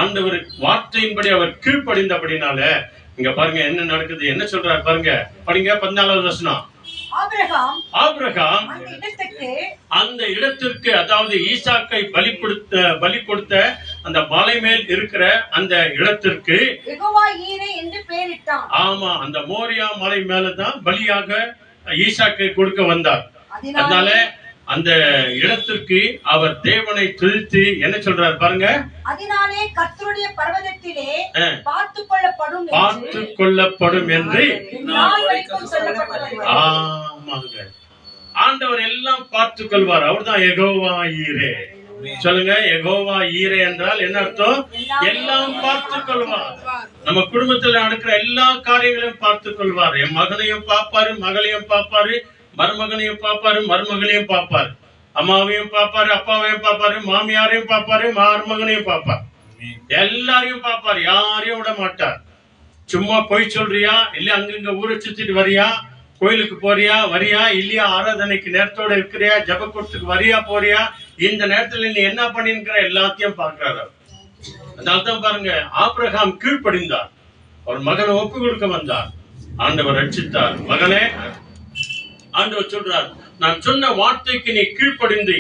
ஆண்டவர் வார்த்தையின்படி அவர் கீழ்ப்படிந்தபடினால இங்க பாருங்க என்ன நடக்குது. என்ன சொல்றாரு பாருங்க, படிங்க 14வது வசனம். ஆபிரகாம் அந்த இடத்திற்கு, அதாவது ஈசாக்கை பலி கொடுத்த அந்த மலை மேல் இருக்கிற அந்த இடத்திற்கு யெகோவா ஈரே என்று பெயரிட்டான். ஆமா, அந்த மோரியா மலை மேலதான் பலியாக ஈசாக்கை கொடுக்க வந்தார். அதனால அந்த இடத்திற்கு அவர் தேவனை துதித்து என்ன சொல்றார் பாருங்க. அதனாலே கர்த்தருடைய பர்வதத்திலே பார்த்துக் கொள்ளப்படும் என்று நாள் வரைக்கும் சொல்லப்பட்டது. ஆமாங்க, ஆண்டவர் எல்லாம் பார்த்துக் கொள்வார். அவர்தான் யெகோவா ஈரே. சொல்லுங்க, யெகோவா ஈரே என்றால் என்ன அர்த்தம்? எல்லாம் பார்த்துக் கொள்வார். நம்ம குடும்பத்துல நடக்கிற எல்லா காரியங்களையும் பார்த்துக் கொள்வார். என் மகனையும் பார்ப்பாரு, மகளையும் பார்ப்பாரு, மருமகனையும் பார்ப்பாரு, மருமகளையும் பார்ப்பாரு, அம்மாவையும் பார்ப்பாரு, அப்பாவையும் பார்ப்பாரு, மாமியாரையும் பார்ப்பாரு, மருமகனையும் பார்ப்பார், எல்லாரையும் பார்ப்பார். யாரையும் விட மாட்டார். சும்மா போய் சொல்றியா, இல்ல அங்கங்க ஊரை சுத்திட்டு வரியா, கோயிலுக்கு போறியா வரியா, இல்லையா ஆராதனைக்கு நேரத்தோட இருக்கிறியா, ஜபக்கூட்டத்துக்கு வரியா போறியா, இந்த நேரத்துல நீ என்ன பண்ணிருக்கிற எல்லாத்தையும் பார்க்கிறாரு. அதனால்தான் பாருங்க, ஆபிரகாம் கீழ்ப்படிந்தார். அவர் மகனை ஒப்பு கொடுக்க வந்தார். ஆண்டவர் ரட்சித்தார். மகனே, ஆண்டவர் சொல்றார், நான் சொன்ன வார்த்தைக்கு நீ கீழ்ப்படிந்து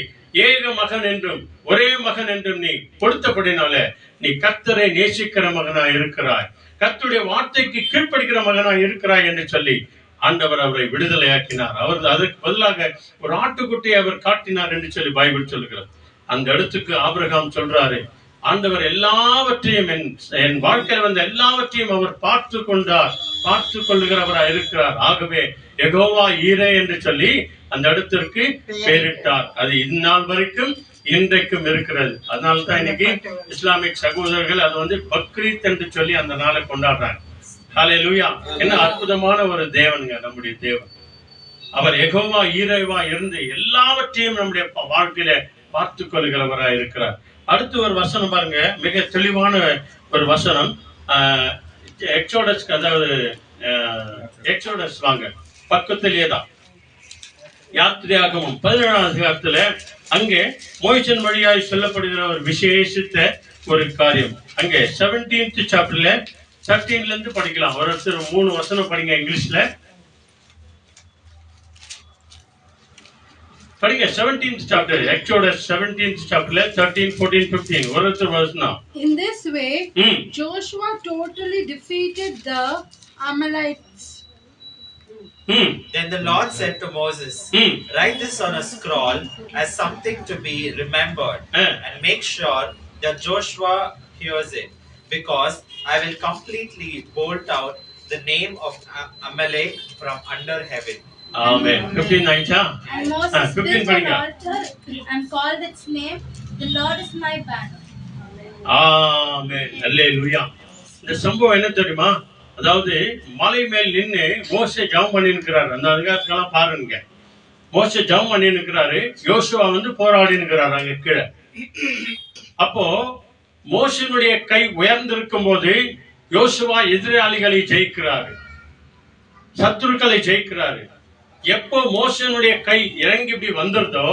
ஏக மகன் என்றும் ஒரே மகன் என்றும் நீ கொடுத்தபடினால நீ கர்த்தரை நேசிக்கிற மகனாய் இருக்கிறாய், கர்த்தருடைய வார்த்தைக்கு கீழ்ப்படுகிற மகனாய் இருக்கிறாய் என்று சொல்லி ஆண்டவர் அவரை விடுதலையாக்கினார். அவர் அதற்கு பதிலாக ஒரு ஆட்டுக்குட்டியை அவர் காட்டினார் என்று சொல்லி பைபிள் சொல்லுகிறார். அந்த இடத்துக்கு ஆபிரகாம் சொல்றாரு, ஆண்டவர் எல்லாவற்றையும் என் வாழ்க்கையில் வந்த எல்லாவற்றையும் அவர் பார்த்து கொண்டார், பார்த்து கொள்ளுகிறவராய் இருக்கிறார். ஆகவே யெகோவா ஈரே என்று சொல்லி அந்த இடத்திற்கு பெயரிட்டார். அது இந்நாள் வரைக்கும் இன்றைக்கும் இருக்கிறது. அதனால்தான் இன்னைக்கு இஸ்லாமிக் சகோதரர்கள் அது பக்ரீத் என்று சொல்லி அந்த நாளை கொண்டாடுறாங்க. ஹல்லேலூயா. என்ன அற்புதமான ஒரு தேவனுங்க நம்முடைய தேவன். அவர் யெகோவா ஈரேவா இருந்து எல்லாவற்றையும் நம்முடைய வாழ்க்கையில பார்த்து கொள்கிறவராய் இருக்கிறார். அடுத்து ஒரு வசனம் பாருங்க, மிக தெளிவான ஒரு வசனம். எக்ஸோடஸ், அதாவது எக்ஸோடஸ் வாங்க, பக்கத்திலேயே தான் யாத்திரையாகமும் 17ஆம் அதிகாரத்துல அங்கே மோசேயின் வழியாய் சொல்லப்படுகிற ஒரு விசேஷித்த ஒரு காரியம். அங்கே 17th சாப்டர்ல 13ல இருந்து படிக்கலாம். ஒருத்தர் 3 வசனம் படிங்க இங்கிலீஷ்ல. படிங்க 17th chapter, Exodus 17th chapter 13, 14, 15. ஒருத்தர் வசனம். In this way, Joshua totally defeated the Amalekites. Then the Lord said to Moses, write this on a scroll as something to be remembered, and make sure that Joshua hears it, because I will completely bolt out the name of Amalek from under heaven. Amen. 15 Aisha. And Moses built an altar and called its name, the Lord is my banner. Amen. Hallelujah. இந்த சம்பவம் என்ன தெரியுமா? அதாவது மலை மேல் நின்று மோசே ஜெபம் பண்ணி இருக்கிறாரு. அந்த அதிகாரத்துக்கெல்லாம் பாருங்க. மோசே ஜெபம் பண்ணி இருக்கிறாரு, யோசுவா போராடி இருக்கிறாரு அங்க கீழே. அப்போ மோசனுடைய கை உயர்ந்திருக்கும் போது யோசுவா எதிராளிகளை ஜெயிக்கிறாரு, சத்துருக்களை ஜெயிக்கிறாரு. எப்போ மோசனுடைய கை இறங்கி இப்படி வந்துருதோ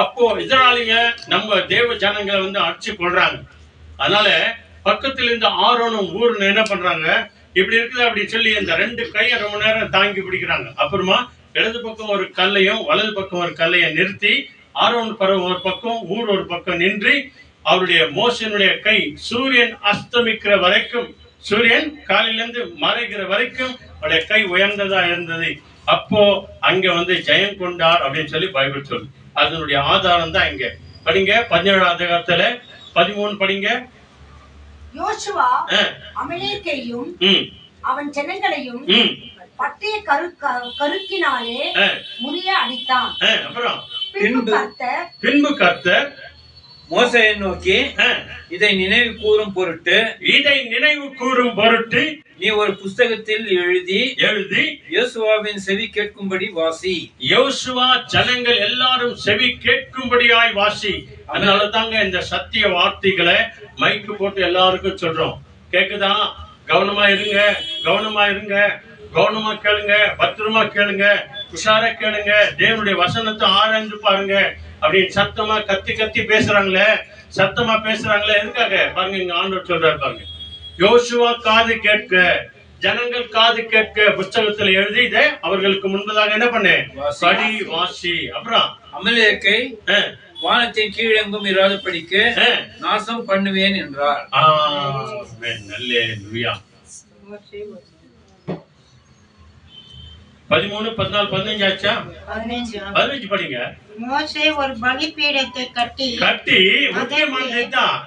அப்போ எதிராளிங்க நம்ம தேவ ஜனங்களை வந்து அடிச்சு கொள்றாங்க. அதனால பக்கத்துல இந்த ஆரோனும் ஊர்னு என்ன பண்றாங்க, இப்படி இருக்குது அப்படின்னு சொல்லி இந்த ரெண்டு கையை ரொம்ப நேரம் தாங்கி பிடிக்கிறாங்க. அப்புறமா இடது பக்கம் ஒரு கல்லையும் வலது பக்கம் ஒரு கல்லையும் நிறுத்தி ஆரோன் பருவம் ஒரு பக்கம் ஊர் ஒரு பக்கம் நின்று அவருடைய மோசனுடைய கை சூரியன் அஸ்தமிக்கிற வரைக்கும், சூரியன் காலையிலிருந்து மறைகிற வரைக்கும் அவருடைய கை உயர்ந்ததா இருந்தது. அப்போ அங்க வந்து ஜெயம் கொண்டார் அப்படின்னு சொல்லி பைபிள் சொல்லு. அதனுடைய ஆதாரம் தான் இங்க படிங்க 17ஆம் அதிகாரத்துல 13 படிங்க. யோசுவா அமலேக்கையும் அவன் ஜனங்களையும் பட்டய கருக்கினாலே முறிய அடித்தான். அப்புறம் பின்பு கர்த்தர் மோசேயை நோக்கி இதை நினைவு கூறும் பொருட்டு நீ ஒரு புஸ்தகத்தில் எழுதி யோசுவாவின் செவி கேட்கும்படி வாசி. யோசுவா ஜனங்கள் எல்லாரும் செவி கேட்கும்படியாய் வாசி. அதனால தாங்க இந்த சத்திய வார்த்தைகளை மைக்கு போட்டு எல்லாருக்கும் சொல்றோம். கேக்குதா? கவனமா இருங்க, கவனமா இருங்க, கவனமா கேளுங்க, பத்திரமா கேளுங்க, உஷாரா கேளுங்க, தேவனுடைய வசனத்தை ஆராய்ந்து பாருங்க அப்படின்னு சத்தமா கத்தி கத்தி பேசுறாங்களே, சத்தமா பேசுறாங்களே, எதுக்காக பாருங்க. இங்க ஆண்டவர் சொல்றாரு பாருங்க, யோசுவா காது கேட்க, ஜனங்கள் காது கேட்க புஸ்தகத்துல எழுதி இதை அவர்களுக்கு முன்பதாக என்ன பண்ணு, படி வாசி. அப்புறம் அமலேக்கை வானத்தின் கீழெங்கும் இராதபடிக்கு நாசம் பண்ணுவேன் என்றார். அல்லேலூயா. 13, 14, 15 ஆச்சா? 15 படிங்க. மோசே ஒரு பலிபீடத்தை கட்டி முக்கியமானதுதான்,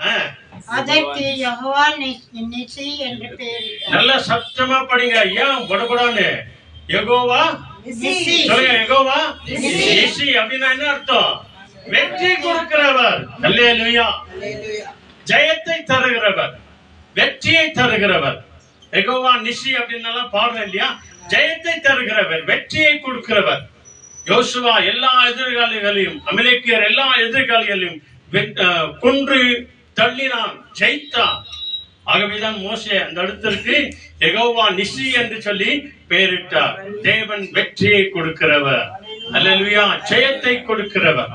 அதற்கு யெகோவா நிசி என்று பெயரிட்டார். நல்ல சத்தமா படிங்க. ஏன் படபடான்னு? யெகோவா நிசி சொல்லுங்க. யெகோவா நிசி அப்படின்னா என்ன அர்த்தம்? வெற்றி கொடுக்கிறவர். அல்லேலூயா. ஜெயத்தை தருகிறவர், வெற்றியை தருகிறவர். யெகோவா நிசி அப்படின்னு பாடுறேன் இல்லையா? ஜெயத்தை தருகிறவர், வெற்றியை கொடுக்கிறவர். யோசுவா எல்லா எதிர்காலிகளையும், அமலேக்கியர் எல்லா எதிர்காலிகளையும் கொன்று தள்ளினான், ஜெயித்தான். ஆகவேதான் மோசே அந்த இடத்திற்கு யெகோவா நிசி என்று சொல்லி பெயரிட்டார். தேவன் வெற்றியை கொடுக்கிறவர், அல்லேலூயா, ஜெயத்தை கொடுக்கிறவர்.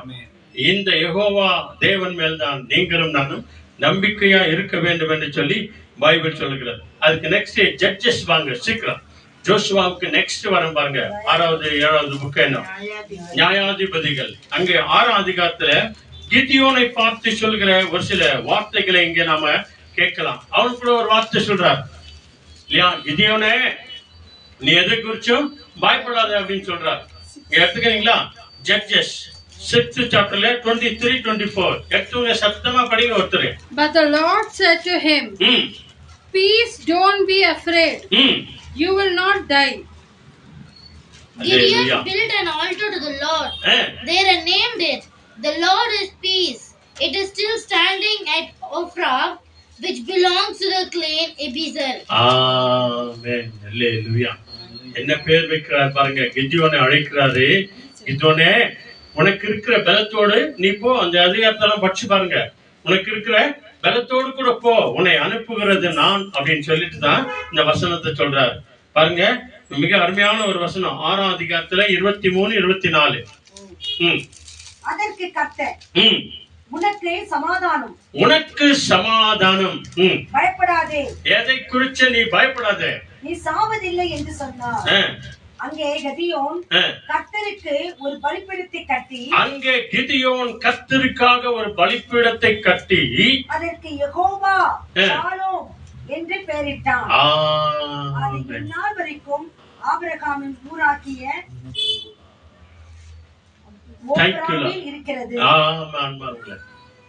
இந்த யெகோவா தேவன் மேல்தான் நீங்களும் நானும் நம்பிக்கையா இருக்க வேண்டும் என்று சொல்லி பைபிள் சொல்லுகிறது. அதுக்கு நெக்ஸ்ட் ஜட்ஜஸ் வாங்க சீக்கிரம். ஜோசுவாவுக்கு நெக்ஸ்ட் வரும் பாருங்க, 6வது 7வது புக் என்ன, நியாயாதிபதிகள். அங்கே 6ஆம் அதிகாரத்துல கிதியோனை பார்த்து சொல்கிற ஒரு சில வார்த்தைகளை இங்க நாம கேட்கலாம். அவனுக்கு கூட ஒரு வார்த்தை சொல்றார் இல்லையா, கிதியோனே நீ எதை குறிச்சும் பயப்படாத அப்படின்னு சொல்றார். எடுத்துக்கிறீங்களா? ஜட்ஜஸ் 6th chapterல 23, 24 எடுத்துங்க, சத்தமா படிங்க ஒருத்தர். But the Lord said to him, Peace, don't be afraid. You will not die. Gideon built an altar to the Lord there and named it, The Lord is Peace. It is still standing at Ophrah, which belongs to the clan Abiezer. Amen. Hallelujah. என்ன பேர் வைக்கிறார் பாருங்க. கிதியோனை அழைக்கிறாரு. கிதியோனே, உனக்கு இருக்கிற பலத்தோடு நீ போ. அந்த அதிகாரத்தெல்லாம் படிச்சு பாருங்க. உனக்கு இருக்கிற பலத்தோடு கூட போ, உன்னை அனுப்புகிறது நான் அப்படின்னு சொல்லிட்டு தான் இந்த வசனத்தை சொல்றாரு பாருங்க. மிக அருமையான ஒரு வசனம் 6ஆம் அதிகாரத்துல 23, 24. அதற்கு கர்த்தர், உனக்கு சமாதானம், உனக்கு சமாதானம், பயப்படாதே. எதை குறிச்சு நீ பயப்படாதே, நீ சாவதில்லை என்று சொன்னார். அங்கே கிதியோன் கர்த்தருக்கு ஒரு பலிபீடத்தை கட்டி, அங்கே கிதியோன் கர்த்தருக்காக ஒரு பலிபீடத்தை கட்டி அதற்கு யெகோவா ஷாலோம் என்று பெயரிட்டான். அது இந்நாள் வரைக்கும் ஆபிரகாமின் ஊராகிய ஓப்ராவில் இருக்கிறது.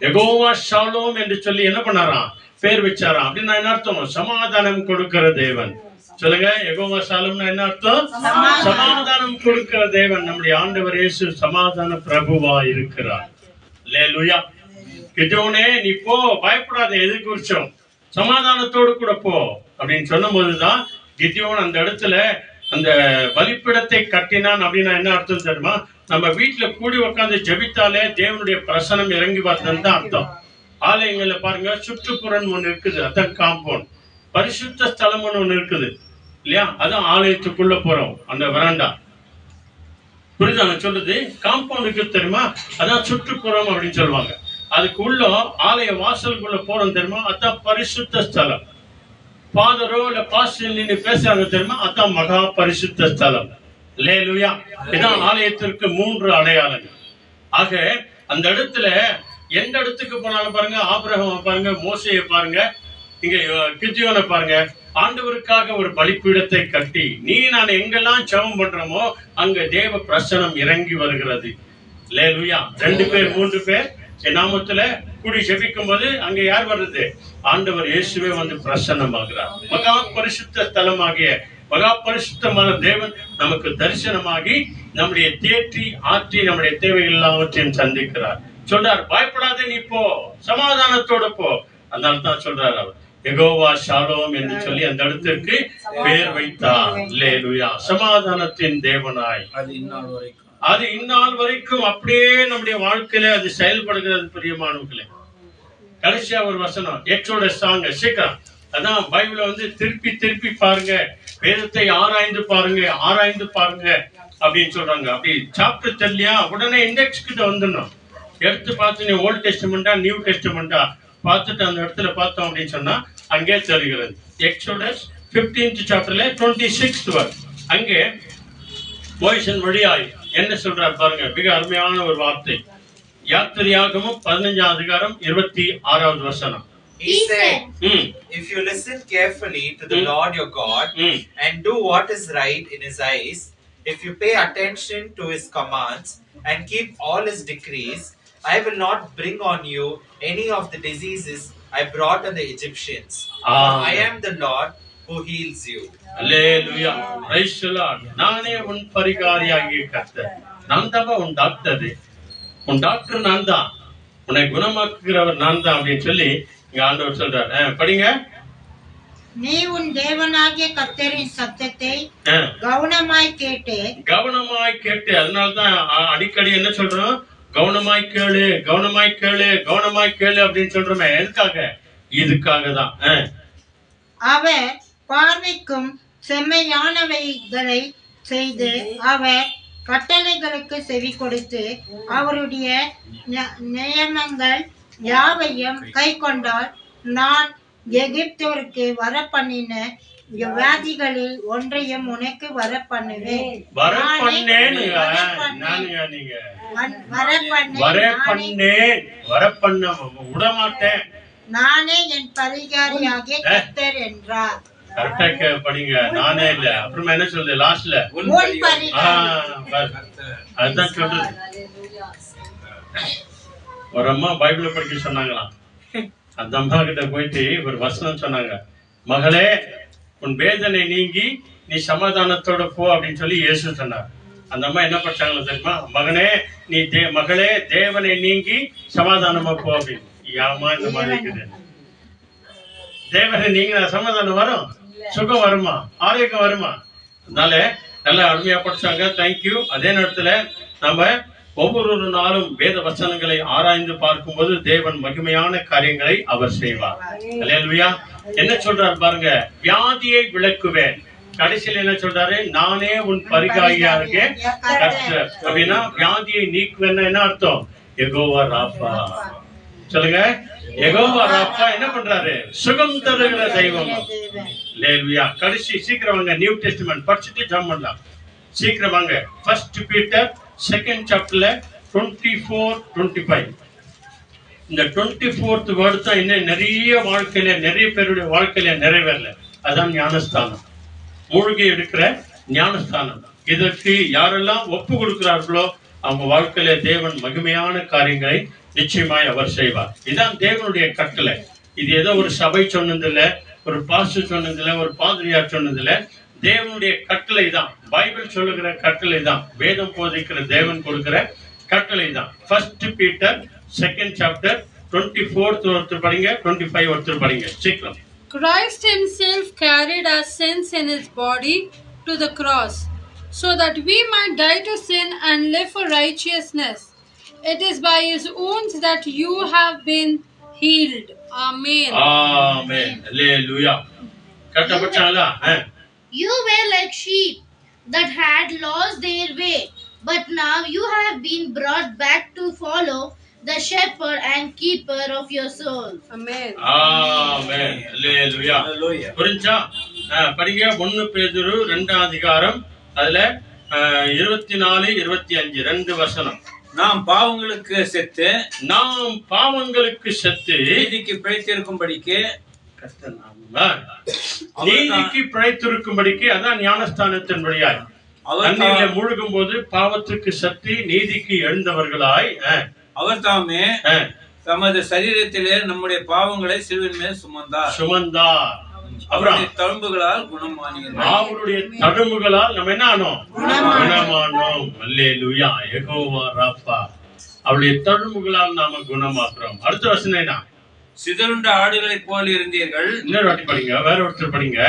யெகோவா ஷாலோம் என்று சொல்லி என்ன பண்ணாராம், பேர் வச்சாராம். அப்படின்னா என்ன அர்த்தம்? சமாதானம் கொடுக்கிற தேவன். சொல்லுங்க, யெகோவா ஷாலோம்னா என்ன அர்த்தம்? சமாதானம் கொடுக்கிற தேவன். நம்முடைய ஆண்டவர் இயேசு சமாதான பிரபுவா இருக்கிறார். அல்லேலூயா. கிதியோனே நீ போ, பயப்படாத, எது குறிச்சும் சமாதானத்தோடு கூட போ அப்படின்னு சொன்ன போதுதான் கிதியோன் அந்த இடத்துல அந்த பலிபீடத்தை கட்டினான். அப்படின்னா என்ன அர்த்தம் தெரியுமா? நம்ம வீட்டுல கூடி உட்காந்து ஜெபித்தாலே தேவனுடைய பிரசனம் இறங்கி வருதுன்னு தான் அர்த்தம். ஆலயங்கள்ல பாருங்க, சுற்றுப்புறம் ஒண்ணு இருக்குது, அதான் காம்பவுண்ட். பரிசுத்த ஸ்தலம் ஒண்ணு இருக்குது இல்லையா, அதான் ஆலயத்துக்குள்ள போறோம், அந்த வராண்டா. புரியுதா நான் சொல்றது? காம்பவுண்டுக்கு தெரியுமா, அதான் சுற்றுப்புறம் அப்படின்னு சொல்லுவாங்க. அதுக்கு உள்ள ஆலய வாசலுக்குள்ள போறோம் தெரியுமா, அதான் பரிசுத்த ஸ்தலம். ஃபாதரோ இல்ல பாஸ்டர் நின்று பேசுறாங்க தெரியுமா, அதான் மகா பரிசுத்த ஸ்தலம். அல்லேலூயா. இதான் ஆலயத்திற்கு 3 அடையாளங்கள். ஆக அந்த இடத்துல எந்த இடத்துக்கு போனாலும் பாருங்க, ஆபிரகாமை பாருங்க, மோசேயை பாருங்க, இங்க கிதியோனை பாருங்க, ஆண்டவருக்காக ஒரு பலிபீடத்தை கட்டி நான் எங்கெல்லாம் ஜெபம் பண்றோமோ அங்க தேவ பிரசனம் இறங்கி வருகிறது. அல்லேலூயா. 2 பேர் 3 பேர் என் நாமத்துல கூடி ஜெபிக்கும் போது அங்க யார் வர்றது? ஆண்டவர் இயேசுவே வந்து பிரசன்னமாகிறார். மகா பரிசுத்த ஸ்தலமாகிய மகா பரிசுத்தமான தேவன் நமக்கு தரிசனமாகி நம்முடைய தேற்றி ஆற்றி நம்முடைய தேவைகள் எல்லாவற்றையும் சந்திக்கிறார். சொல்றார், பயப்படாத, நீ போ, சமாதானத்தோட போ. அதனால தான் சொல்றார் அவர் யெகோவா ஷாலோம் என்று சொல்லி அந்த இடத்திற்கு பெயர் வைத்தார். அல்லேலூயா. சமாதானத்தின் தேவனாய். அது இந்நாள் வரைக்கும் அப்படியே நம்முடைய வாழ்க்கையில அது செயல்படுகிறது. பிரியமானவர்களே, கடைசியா ஒரு வசனம், எக்ஸோடஸ் சாங்க சீக்கிரம். அதான் பைபிள வந்து திருப்பி திருப்பி பாருங்க, வேதத்தை ஆராய்ந்து பாருங்க, ஆராய்ந்து பாருங்க அப்படின்னு சொல்றாங்க. அப்படி சாப்பிட்டு தெரியலையா உடனே இண்டெக்ஸ் கிட்ட வந்துடணும். எடுத்து பார்த்து நீ ஓல்ட் டெஸ்டமெண்டா நியூ டெஸ்டமெண்டா பார்த்துட்டு அந்த இடத்துல பார்த்தோம் அப்படின்னு சொன்னா அங்கே தெரிகிறது. எக்ஸோடஸ் 15th சாப்டர்ல 26th verse அங்கே மோசேயின் வழியாய் என்ன சொல்றார் பாருங்க, மிக அருமையான ஒரு வார்த்தை. யாத்திரையாகமம் 15ஆம் அதிகாரம் 26வது வசனம். He said, if you listen carefully to the Lord your God and do what is right in his eyes, if you pay attention to his commands and keep all his decrees, I will not bring on you any of the diseases I brought on the Egyptians. I am the Lord who heals you. Hallelujah. Praise the Lord. நானே உன் பரிகாரியாகிய கர்த்தர். நான் தான் உன் doctor. உன் doctor நான் தான், உன்னை குணமாக்குகிறவர் நான் தான் அப்படின்னு சொல்லி இங்க ஆண்டவர் சொல்றாரு. படிங்க. நீ உன் தேவனாகிய கர்த்தரின் சத்தத்தை கவனமாய் கேட்டு. கவனமாய் கேட்டு. அதனாலதான் அடிக்கடி என்ன சொல்றோம், கவனமாய் கேளு, கவனமாய் கேளு, கவனமாய் கேளு அப்படின்னு சொல்றோமே. எதுக்காக? இதுக்காக தான். அவர் பார்வைக்கும் செம்மையானவைகளை செய்து அவர் கட்டளைகளுக்கு செவி கொடுத்து அவருடைய நியமங்கள் யாவையும் கை கொண்டால் நான் எகிப்தோருக்கு வர பண்ணின வியாதிகளில் ஒன்றையும் உனக்கு வர பண்ணுவேன். நானே என் பரிகாரியாகிய கர்த்தர் என்றார். கரெக்டா படிங்க. நானே இல்ல, அப்புறமா என்ன சொல்லுது லாஸ்ட்ல? அதுதான் சொல்றது. ஒரு அம்மா பைபிள படிக்க சொன்னாங்களாம். அந்த அம்மா கிட்ட போயிட்டு ஒரு வசனம் சொன்னாங்க, மகளே உன் வேதனை நீங்கி நீ சமாதானத்தோட போ அப்படின்னு சொல்லி இயேசு சொன்னார். அந்த அம்மா என்ன படிச்சாங்களோ தெரியுமா, மகனே நீ மகளே தேவனை நீங்கி சமாதானமா போ அப்படின்னு. யாமா இந்த மாதிரி இருக்குது. தேவனை நீங்க சமாதானம் வரும், சுகம் வருமா, ஆரோக்கியம் வருமா? அதனால நல்லா அருமையா படிச்சாங்க. தேங்க்யூ. அதே நேரத்துல நம்ம ஒவ்வொரு நாளும் வேத வசனங்களை ஆராய்ந்து பார்க்கும்போது தேவன் மகிமையான காரியங்களை அவர் செய்வார். அல்லேலூயா. என்ன சொல்றாரு பாருங்க, வியாதியை விளக்குவேன். கடைசியில் என்ன சொல்றாரு, நானே உன் பரிகாரியாகிய கர்த்தர் அப்படின்னா வியாதியை நீக்குவேன்னா என்ன அர்த்தம்? யெகோவா ராஃபா. சொல்லுங்க, யெகோவா ராஃபா என்ன பண்றாரு? சுகம் தருகிற தெய்வம். அல்லேலூயா. கடைசி சீக்கிரம் வாங்க, நியூ டெஸ்டமென்ட் படிச்சுட்டு ஜம்ப் பண்ணலாம். சீக்கிரம் வாங்க. 1 பீட்டர் 2nd chapterல 24-25. இந்த 24th வேர்ட் தான் இன்னும் நிறைய வாழ்க்கையில நிறைய பேருடைய வாழ்க்கையில நிறைவேறல. அதான் ஞானஸ்தானம், மூழ்கி எடுக்கிற ஞானஸ்தானம். இதற்கு யாரெல்லாம் ஒப்பு கொடுக்கிறார்களோ அவங்க வாழ்க்கையில தேவன் மகிமையான காரியங்களை நிச்சயமாய் அவர் செய்வார். இதுதான் தேவனுடைய கட்டளை. இது ஏதோ ஒரு சபை சொன்னதில்ல, ஒரு பாஸ்டர் சொன்னதில்ல, ஒரு பாதிரியார் சொன்னதில்ல. தேவனுடைய கட்டளை தான், பைபிள் சொல்லுகிற கட்டளை தான், வேதம் போதிக்கிற தேவன் கொடுக்கிற கட்டளை தான். 1 பீட்டர் 2nd chapter 24th ஒருத்தர் படிங்க, 25 ஒருத்தர் படிங்க சீக்கிரம். Christ himself carried our sins in his body to the cross, so that we might die to sin and live for righteousness. It is by his wounds that you have been healed. Amen. Amen. Hallelujah. கட்டப்பட்டாங்களா? You were like sheep that had lost their way, but now you have been brought back to follow the shepherd and keeper of your souls. Amen. Amen. Hallelujah. Hallelujah. புரிஞ்சா? படிங்க 1 பேதுரு 2ஆம் அதிகாரம் அதுல 24 25 2 வசனம். நாம் பாவங்களுக்கு செத்து நீதிக்கு பிழைத்திருக்கும்படிக்கு நீதிக்கு பிழைத்திருக்கும்படிக்கு அதான் ஞானஸ்தானத்தின் வழியாய் தண்ணீரிலே மூழ்கும் போது பாவத்துக்கு சத்தி நீதிக்கு எழுந்தவர்களாய் அவர் தாமே தமது சரீரத்திலே நம்முடைய பாவங்களை சிலுவையின் மேல் சுமந்தார் அவருடைய தழும்புகளால் குணமானீர்கள். அவருடைய தழும்புகளால் நம்ம என்ன ஆனோம்? குணமானோம். அல்லேலூயா. யெகோவா ராப்பா. அவருடைய தழும்புகளால் நாம குணமாக்குறோம். அடுத்த வசனம் என்ன? சிதறுண்ட ஆடுகளை போல் இருந்தீர்கள். இன்னொரு வாட்டி படிங்க, வேற ஒருத்தர் படிங்க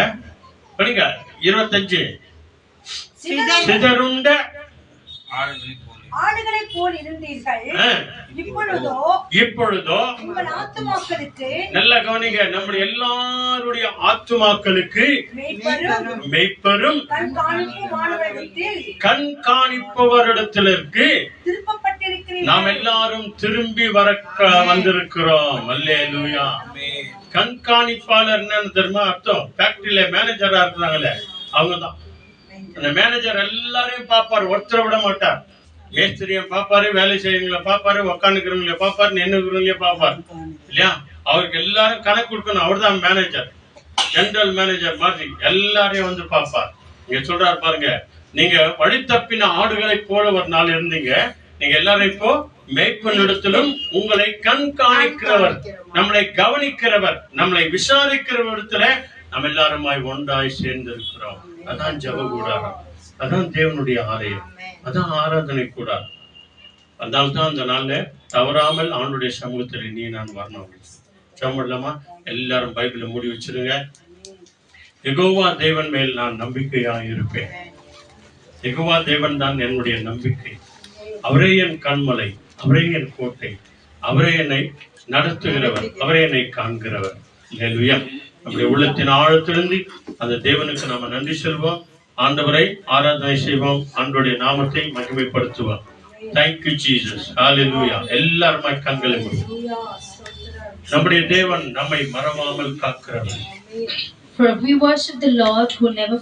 25. சிதறுண்ட ஆடுகளை போல் இருந்தீர்கள், இப்பொழுதோ உங்கள் ஆத்துமாக்களுக்கு நல்ல கவனிங்க, நம்முடைய எல்லாருடைய ஆத்துமாக்களுக்கு மெய்ப்பெரும் கண்காணிப்பவரிடத்திற்கு நாம் எல்லாரும் திரும்பி வந்திருக்கிறோம். அல்லேலூயா. கண்காணிப்பாளர் என்னன்னு தெரியுமா அர்த்தம்? ஃபேக்டரியில மேனேஜரா இருக்கிறாங்களே அவங்கதான். அந்த மேனேஜர் எல்லாரையும் பாப்பாரு, ஒருத்தரை விட மாட்டார். மேஸ்திரியம் பாப்பாரு, வேலை செய்யறவங்களை பாப்பாரு, உக்காந்துக்கிறவங்கள பாப்பாரு, நின்னுக்கிறவங்களே பாப்பாரு இல்லையா? அவருக்கு எல்லாரும் கணக்கு கொடுக்கணும். அவர் தான் மேனேஜர், ஜெனரல் மேனேஜர் மாதிரி எல்லாரையும் வந்து பாப்பார். நீங்க சொல்றாரு பாருங்க, நீங்க வழி தப்பின ஆடுகளை போல ஒரு நாள் இருந்தீங்க, நீங்க எல்லாரும் இப்போ மேய்ப்பனிடத்திலும் உங்களை கண்காணிக்கிறவர், நம்மளை கவனிக்கிறவர், நம்மளை விசாரிக்கிறவரிடத்துல நம்ம எல்லாருமாய் ஒன்றாய் சேர்ந்து இருக்கிறோம். அதான் ஜெப கூடாரம், அதான் தேவனுடைய ஆலயம், அதான் ஆராதனை கூடாரம். அதனால்தான் அந்த நாள்ல தவறாமல் ஆண்டுடைய சமூகத்தில் நீ நான் வரணும். ஜெபம் இல்லாம எல்லாரும் பைபிளை மூடி வச்சிருங்க. யெகோவா தேவன் மேல் நான் நம்பிக்கையா இருப்பேன். யெகோவா தேவன் தான் என்னுடைய நம்பிக்கை. அவரே என் கண்மலை, அவரே என் கோட்டை, அவரே என்னை நடத்துகிறவர், அவரே என்னை காண்கிறவர். அல்லேலூயா. நம்முடைய உள்ளத்தின் ஆழத்திலிருந்து அந்த தேவனுக்கு நாம நன்றி சொல்வோம். ஆண்டவரை ஆராதனை செய்வோம், ஆண்டவருடைய நாமத்தை மகிமைப்படுத்துவோம். Thank you Jesus. Hallelujah. எல்லாருமே கண்களை மூடுவோம். நம்முடைய தேவன் நம்மை மறவாமல் காக்கிறவர். For we worship the Lord who never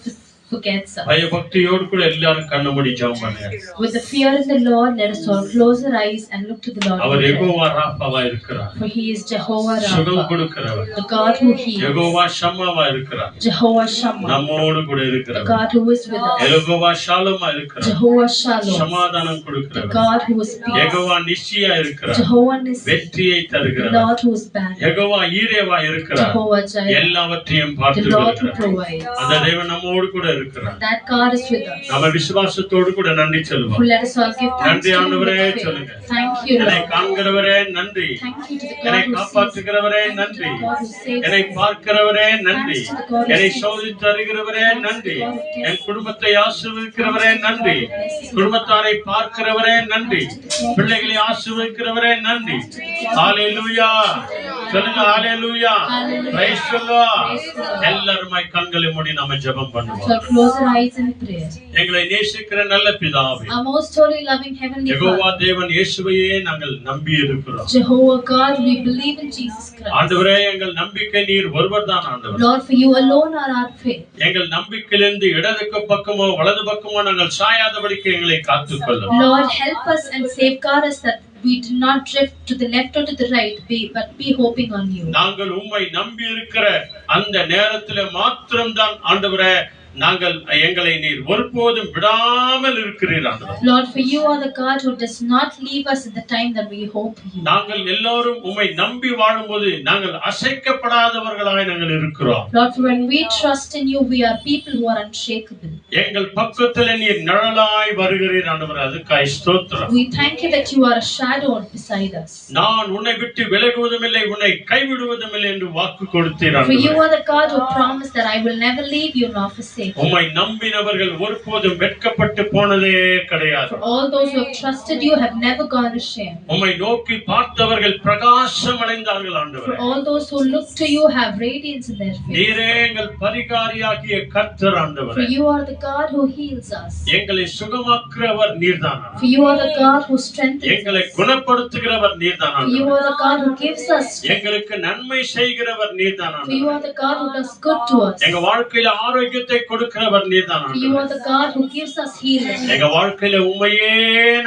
forgets us. பயபக்தியோடு கூட எல்லாரும் கண்ணை மூடி ஜெபம் பண்ணுங்க. With the fear in the Lord, let us all close our eyes and look to the Lord. அவர் யெகோவா ராப்பாவா இருக்கிறார். For he is Jehovah சுகம் Rapha, கொடுக்கிறவர். the God who heals. Jehovah ஷம்மாவா இருக்கிறார். Jehovah Shammah, நம்மோடு கூட the இருக்கிறவர். God who is with us. Jehovah ஷாலோமா இருக்கிறார். Jehovah Shalom, சமாதானம் the கொடுக்கிறவர். God who is peace. Jehovah நிசியா இருக்கிறார். Jehovah Nissi, வெற்றியை the தருகிறவர். Lord who is banner. Jehovah ஈரேவா இருக்கிறார். Jehovah Jireh, எல்லாவற்றையும் the பார்த்து Lord who வருகிறார். provides. அந்த தேவன் நம்மோடு கூட இருக்கிறார். That God is with us. நம்ம விசுவாசத்தோடு கூட நன்றி Who சொல்லுவோம். let us all give thanks நன்றி to him ஆண்டவரே with faith. சொல்லுங்க. Thank you, என்னை Lord. காண்கிறவரே நன்றி, Thank you to the என்னை God who sees. காப்பாற்றுகிறவரே நன்றி, God who saves. என்னை பார்க்கிறவரே நன்றி, Thanks to the God who என்னை sees. சோதித்து தருகிறவரே நன்றி, என் குடும்பத்தை ஆசீர்வதிக்கிறவரே நன்றி, குடும்பத்தாரை பார்க்கிறவரே நன்றி, பிள்ளைகளை ஆசீர்வதிக்கிறவரே நன்றி. ஹalleluya. சொல்லுங்க ஹalleluya. Praise the Lord. எல்லாரும் கண்களை மூடி நாம ஜெபம் பண்ணுவோம். So close our eyes in prayer. எங்களை நேசிக்கிற நல்ல பிதாவே, Our most holy loving heavenly Jehovah Father, தேவன் இயேசுவையே நாங்கள் நம்பி இருக்கிறோம். Jehovah God, we believe in Jesus Christ. ஆண்டவரே, எங்கள் நம்பிக்கை நீர் ஒருவர் தான் ஆண்டவர். Lord, for you alone are our faith. எங்கள் நம்பிக்கையிலிருந்து இடதுக்கு பக்கமோ வலது பக்கமோ நாங்கள் சாயாதபடிக்கு எங்களை காத்துக்கொள்ளும். Lord, help us and safeguard us that we do not drift to the left or to the right, but be hoping on you. நாங்கள் உம்மை நம்பி இருக்கிற அந்த நேரத்திலே மாத்திரம்தான் ஆண்டவரே நாங்கள் எங்களை நீர் ஒருபோதும் விடாமல் இருக்கிறீர் ஆண்டவரே. Lord, for you are the God who does not leave us at the time that we hope you. நாங்கள் எல்லாரும் உம்மை நம்பி வாழும்போது நாங்கள் அசைக்கப்படாதவர்களாய் நாங்கள் இருக்கிறோம். Lord, for when we trust in you, we are people who are unshakable. எங்கள் பக்கத்திலே நீர் நிழலாய் வருகிறீர் ஆண்டவரே, அதுக்காய் ஸ்தோத்திரம். We thank you that you are a shadow beside us. நான் உன்னை விட்டு விலகுவதும் இல்லை, உன்னை கைவிடுவதும் இல்லை என்று வாக்கு கொடுத்தீர் For you ஆண்டவரே. are the God who promised that I will never leave you nor forsake. faith. உம்மை நம்பினவர்கள் ஒருபோதும் வெட்கப்பட்டு போனதே கிடையாது. For all those who have trusted you have never gone ashamed. உம்மை நோக்கி பார்த்தவர்கள் பிரகாசம் அடைந்தார்கள் ஆண்டவரே. For all those who look to you have radiance in their face. நீரே எங்கள் பரிகாரியாகிய கர்த்தர் ஆண்டவரே. For you are the God who heals us. எங்களை சுகமாக்குறவர் நீர்தான். For you are the God who strengthens எங்களை us. குணப்படுத்துகிறவர் நீர்தான். For you are the God who gives us strength. எங்களுக்கு நன்மை செய்கிறவர் நீர்தான். For you are the God who does good to us. எங்க வாழ்க்கையில ஆரோக்கியத்தை கொடுக்கிறவர் நீர்தான். For you are the God who gives us healing. எங்க வாழ்க்கையில உம்மையே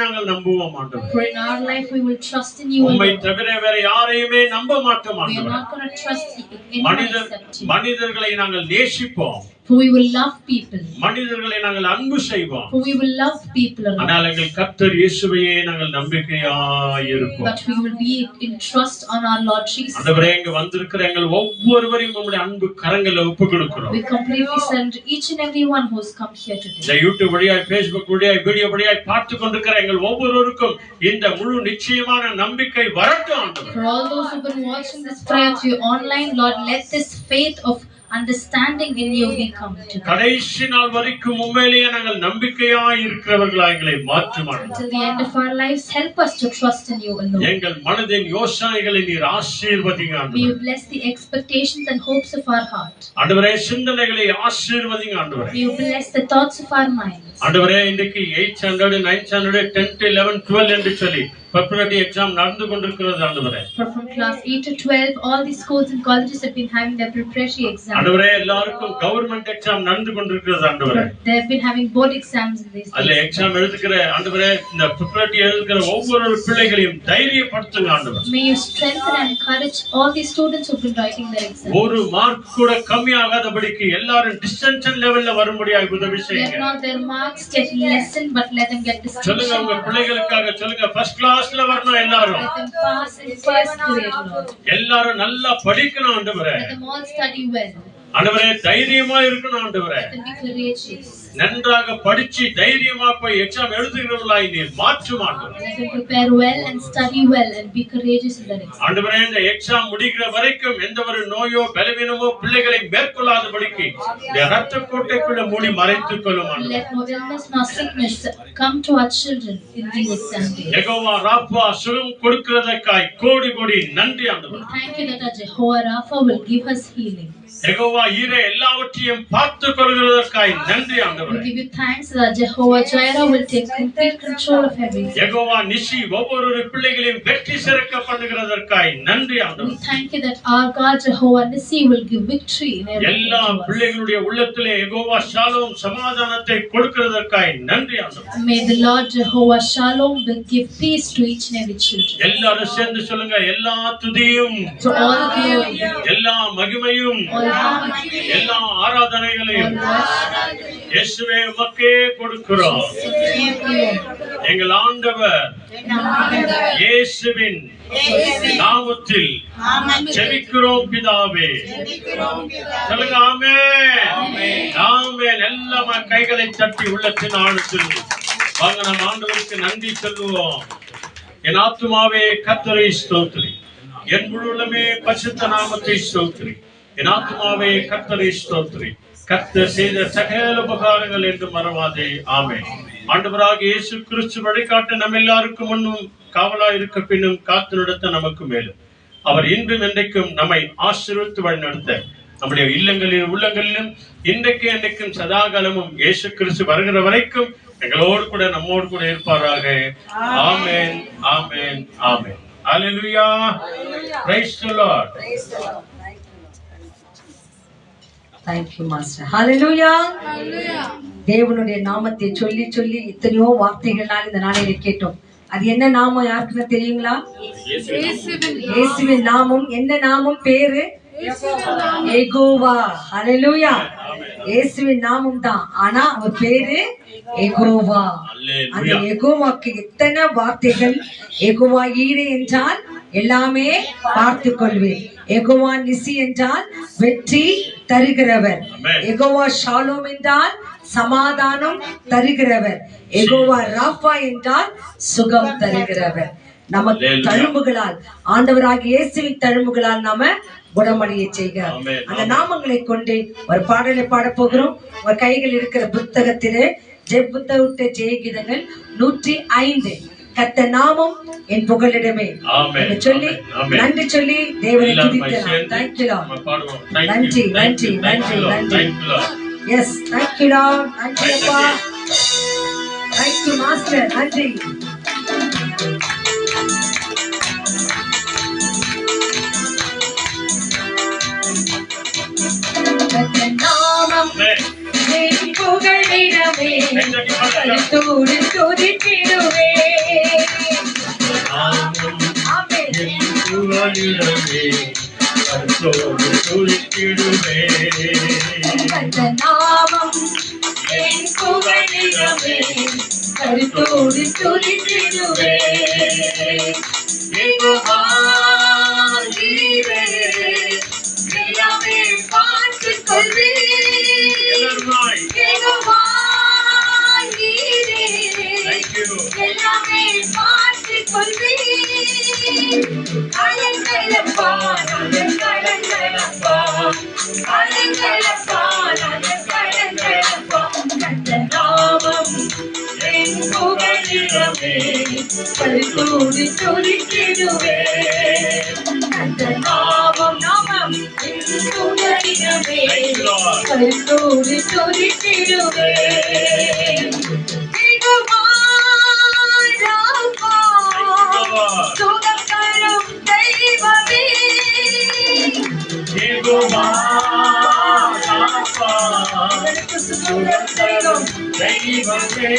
நாங்கள் நம்புவோம் ஆண்டவரே. For in our life we will trust in you உம்மை alone. தவிர வேற யாரையுமே நம்ப மாட்டோம் We are ஆண்டவரே. not going to trust anyone except you. மனிதர்களை நாங்கள் நேசிப்போம். For we will love people. மனிதர்களை நாங்கள் அன்பு செய்வோம். For we will love people alone. ஆனால் எங்கள் கர்த்தர் இயேசுவையே நாங்கள் நம்பிக்கையாய் இருப்போம். But we will be in trust on our Lord Jesus. ஆண்டவரே, இங்க வந்திருக்கிற எங்கள் ஒவ்வொருவரையும் உம்முடைய அன்பு கரங்களில் ஒப்புக் கொடுக்கிறோம். We completely surrender each and every one who has come here today. இந்த யூடியூப் வழியாய், ஃபேஸ்புக் வழியாய், வீடியோ வழியாய் பார்த்து கொண்டிருக்கிற எங்கள் ஒவ்வொருவருக்கும் இந்த முழு நிச்சயமான நம்பிக்கை வரட்டும் ஆண்டவரே. For all those who have been watching this prayer through online, Lord, let this faith of understanding in you be come to them. கடைசி நாள் வரைக்கும் உண்மையிலேயே நாங்கள் நம்பிக்கையாய் இருக்கிறவர்களாய் எங்களை மாற்றும் ஆண்டவரே. Until the end of our lives, help us to trust in you alone. எங்கள் மனதின் யோசனைகளை நீர் ஆசீர்வதிங்க May ஆண்டவரே. you bless the expectations and hopes of our heart. ஆண்டவரே, சிந்தனைகளை ஆசீர்வதிங்க ஆண்டவரே. May you bless the thoughts of our minds. ஆண்டவரே, இன்றைக்கு 8th standard, 9th standard, 10th, 11th, 12 என்று சொல்லி preparatory exam நடந்து கொண்டிருக்கிறது ஆண்டவரே. From class 8 to 12, all the schools and colleges have been having their preparatory exams. ஆண்டவரே, எல்லாருக்கும் கவர்மெண்ட் எக்ஸாம் நடந்து கொண்டிருக்கிறது ஆண்டவரே. They have been having board exams in these அதுல days. எக்ஸாம் எழுதுகிற ஆண்டவரே, இந்த preparatory எழுதுகிற ஒவ்வொரு பிள்ளைகளையும் தைரியப்படுத்துங்க ஆண்டவரே. May you strengthen and encourage all the students who have been writing their exams. ஒரு மார்க் கூட கம்மியாகாதபடிக்கு எல்லாரும் டிஸ்டன்ஷன் லெவல்ல வரும்படியாக உதவி Let செய்யுங்க. not their marks get lessened, but let them get சொல்லுங்க, உங்க distinction. பிள்ளைகளுக்காக சொல்லுங்க, ஃபர்ஸ்ட் கிளாஸ்ல வரணும் எல்லாரும். Let them pass in first grade, Lord. எல்லாரும் நல்லா படிக்கணும் ஆண்டவரே. Let them all study well. ஆண்டவரே, தைரியமா இருக்கணும் ஆண்டவரே. Let them be courageous. நன்றாக படிச்சு தைரியமா போய் எக்ஸாம் எழுதுகிறவர்களாய் நீர் மாற்றும் ஆண்டவரே. Let them prepare well and study well and be courageous in their exams. ஆண்டவரே, இந்த எக்ஸாம் முடிக்கிற வரைக்கும் எந்த ஒரு நோயோ பலவீனமோ பிள்ளைகளை மேற்கொள்ளாதபடிக்கு இந்த இரத்த கோட்டைக்குள்ள மூடி மறைத்துக் கொள்ளும் ஆண்டவரே. Let no illness nor sickness come to our children in these exam days. Jehovah ராப்பா சுகம் கொடுக்கிறதற்காய் கோடி கோடி நன்றி ஆண்டவரே. We thank you that our Jehovah Rapha will give us healing. Jehovah ஈரே எல்லாவற்றையும் பார்த்துக் கொள்கிறதற்காய் நன்றி We ஆண்டவரே. give you thanks that our Jehovah Jireh will take complete control of everything. Jehovah நிசி ஒவ்வொரு பிள்ளைகளையும் வெற்றி சிறக்க பண்ணுகிறதற்காய் நன்றி We ஆண்டவரே. thank you that our God Jehovah Nissi will give victory in everything எல்லா to us. பிள்ளைகளுடைய உள்ளத்திலே யெகோவா ஷாலோம் சமாதானத்தை கொடுக்கிறதற்காய் நன்றி ஆண்டவரே. May the Lord Jehovah Shalom will give peace to each and every children. எல்லாரும் சேர்ந்து சொல்லுங்க, எல்லா துதியும், To all glory, எல்லா மகிமையும், all honor, எல்லா ஆராதனைகளையும் all worship, இயேசுவே உமக்கே கொடுக்கிறோம். எங்கள் ஆண்டவர் இயேசுவின் நாமத்தில் ஜெபிக்கிறோம் பிதாவே. சொல்லுங்க, ஆமென். ஆமென். எல்லா கைகளை தட்டி உள்ளத்தின் ஆழத்தில் வாங்க, நம் ஆண்டவருக்கு நன்றி சொல்லுவோம். என் ஆத்துமாவே கர்த்தரை ஸ்தோத்திரி, என் முழு உள்ளமே பரிசுத்த நாமத்தை ஸ்தோத்திரி. என் ஆத்துமாவே கர்த்தரை ஸ்தோத்திரி, கர்த்தர் செய்த சகல உபகாரங்கள் என்று மறவாதே. ஆமென். ஆண்டவராக இயேசு கிறிஸ்து வழிகாட்ட நம்ம எல்லாருக்கும் முன்னும் காவலா இருக்க பின்னும் காத்து நடத்த நமக்கு மேலும் அவர் இன்றும் என்றைக்கும் நம்மை ஆசீர்வதித்து வழி நடத்த நம்முடைய இல்லங்களிலும் உள்ளங்களிலும் இன்றைக்கு என்றைக்கும் சதாகாலமும் இயேசு கிறிஸ்து வருகிற வரைக்கும் எங்களோடு கூட நம்மோடு கூட இருப்பாராக. Amen, amen, amen. Hallelujah. Praise the lord. Thank you, Master. Hallelujah. தேவனுடைய நாமத்தை சொல்லி சொல்லி எத்தனையோ வார்த்தைகளால் இந்த நாளிலே கேட்டோம். அது என்ன நாமம் யாருக்குன்னு தெரியுங்களா? இயேசுவின் நாமம். என்ன நாமம்? பேரு யெகோவா. ஹல்லேலூயா. இயேசுவின் நாமம் தான், ஆனா அவர் பேரு யெகோவா. அந்த யெகோவாக்கு எத்தனை வார்த்தைகள். யெகோவா ஈரே என்றால் எல்லாமே பார்த்து கொள்வேன். யெகோவா நிசி என்றால் வெற்றி தருகிறவர். யெகோவா ஷாலோம் என்றால் சமாதானம் தருகிறவர். யெகோவா ராஃபா என்றால் சுகம் தருகிறவர். நம்ம தழும்புகளால், ஆண்டவராகிய இயேசுவின் தழும்புகளால் நாம குணமடைய செய்கிறார். ஆமென். அந்த நாமங்களை கொண்டு ஒரு பாடலை பாட போகிறோம். உங்க கைகள் இருக்கிற புத்தகத்திலே புத்தகத்தை ஜெயகீதங்கள் 105 கர்த்தர் நாமம் என் புகலிடமே ஆமென். என்று சொல்லி ஆமென். நன்றி சொல்லி தேவனை எல்லாரும் துதிக்கலாம். சேர்ந்து Thank you Lord. நம்ம பாடுவோம். Thank you, நன்றி thank நன்றி you, thank நன்றி you, Lord. நன்றி. Thank you, Lord. Yes thank you Lord. நன்றி அப்பா. Thank you master. நன்றி. கர்த்தர் நாமம் ஆமென். என் புகலிடமே கைதட்டி பாடுங்க. கருத்தோடு துதித்திடுவே. நாமம் ஆமென். என் புகலிடமே, கர்த்தரோடு துதித்திடுவே. கர்த்தர் நாமம் என் புகலிடமே கருத்தோடு துதித்திடுவே. யெகோவா நீரே எல்லாமே பார்த்துக் கொள்வீர். எல்லாருமாய். யெகோவா நீரே Thank you. எல்லாமே பார்த்துக் கொள்வீர். அலங்களப்பா நாங்கள் கடங்களப்பா, அலங்களப்பா நாங்கள் கடங்களப்பா. கர்த்தர் நாமம் என் புகலிடமே கருத்தோடு துதித்திடுவே. கர்த்தர் நாமம் நாமம் என் புகலிடமே Thank you, Lord. கருத்தோடு துதித்திடுவே. யெகோவா ராபா, Lord. சுகம் தரும் தெய்வமே. யெகோவா ராபா, எனக்கு சுகம் தரும் தெய்வமே.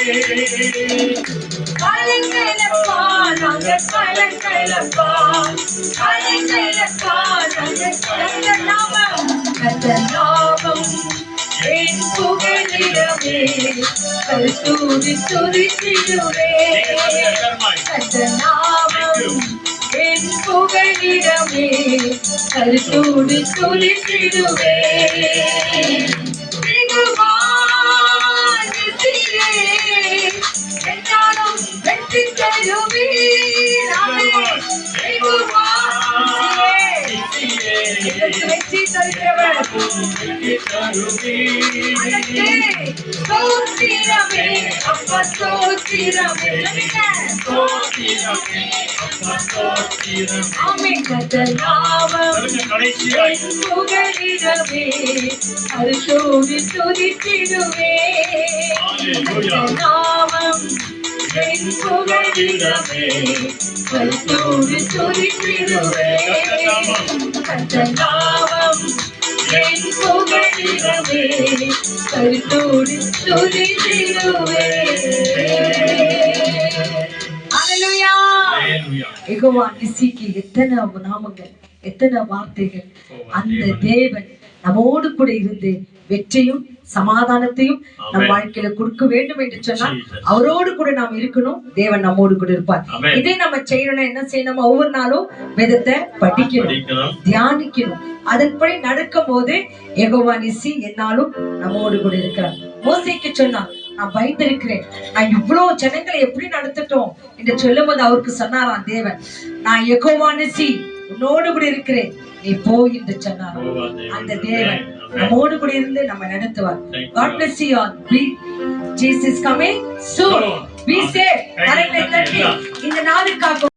கலங்களப்பா நாங்கள் கலங்களப்பா, கலங்களப்பா நாங்கள் கர்த்தர் நாமம் கர்த்தர் நாமம் என் புகலிடமே கருத்தோடு துதித்திடுவே. எல்லாருமாய். கர்த்தர் நாமம் என் புகலிடமே கருத்தோடு துதித்திடுவே. யெகோவா நிசியே என்னாலும் வெற்றி தருவீர். ஆமென். யெகோவா நிசியே எங்களுக்கு வெற்றி தருகிறவர். அதற்கே ஸ்தோத்திரமே அப்பா ஸ்தோத்திரமே. ஆமென். கர்த்தர் நாமம் கடைசியாய் என் புகலிடமே கருத்தோடு துதித்திடுவே. கர்த்தர் நாமம் என் புகலிடமே கருத்தோடு துதித்திடுவே. கர்த்தர் நாமம் என் புகலிடமே கருத்தோடு துதித்திடுவே. ஹல்லேலூயா. Hallelujah. யெகோவா நிசிக்கு எத்தனை நாமங்கள், எத்தனை வார்த்தைகள். அந்த தேவன் நம்மோடு கூட இருந்து வெற்றியும் சமாதானத்தையும் நம் வாழ்க்கையில கொடுக்க வேண்டும் என்று சொன்னால் அவரோடு கூட நாம் இருக்கணும். தேவன் நம்மோடு கூட இருப்பார். Amen. இதே நம்ம செய்யணும்னா என்ன செய்யணும்? ஒவ்வொரு நாளும் வேதத்தை படிக்கணும், படிக்கணும். தியானிக்கணும். அதன்படி நடக்கும் போது யெகோவா நிசி என்னாலும் நம்மோடு கூட இருக்கிறார். மோசேக்கு சொன்னார், நான் பயந்திருக்கிறேன், நான் இவ்வளவு ஜனங்களை எப்படி நடத்தட்டும் என்று சொல்லும் போது அவருக்கு சொன்னாராம் தேவன், நான் யெகோவா நிசி உன்னோடு கூட இருக்கிறேன், நீ போ என்று சொன்னார். அந்த தேவன் நம்மோடு கூட இருந்து நம்ம நடத்துவார். God bless you all. Jesus is coming soon. Be safe. கரங்களை தட்டி இந்த நாளுக்காக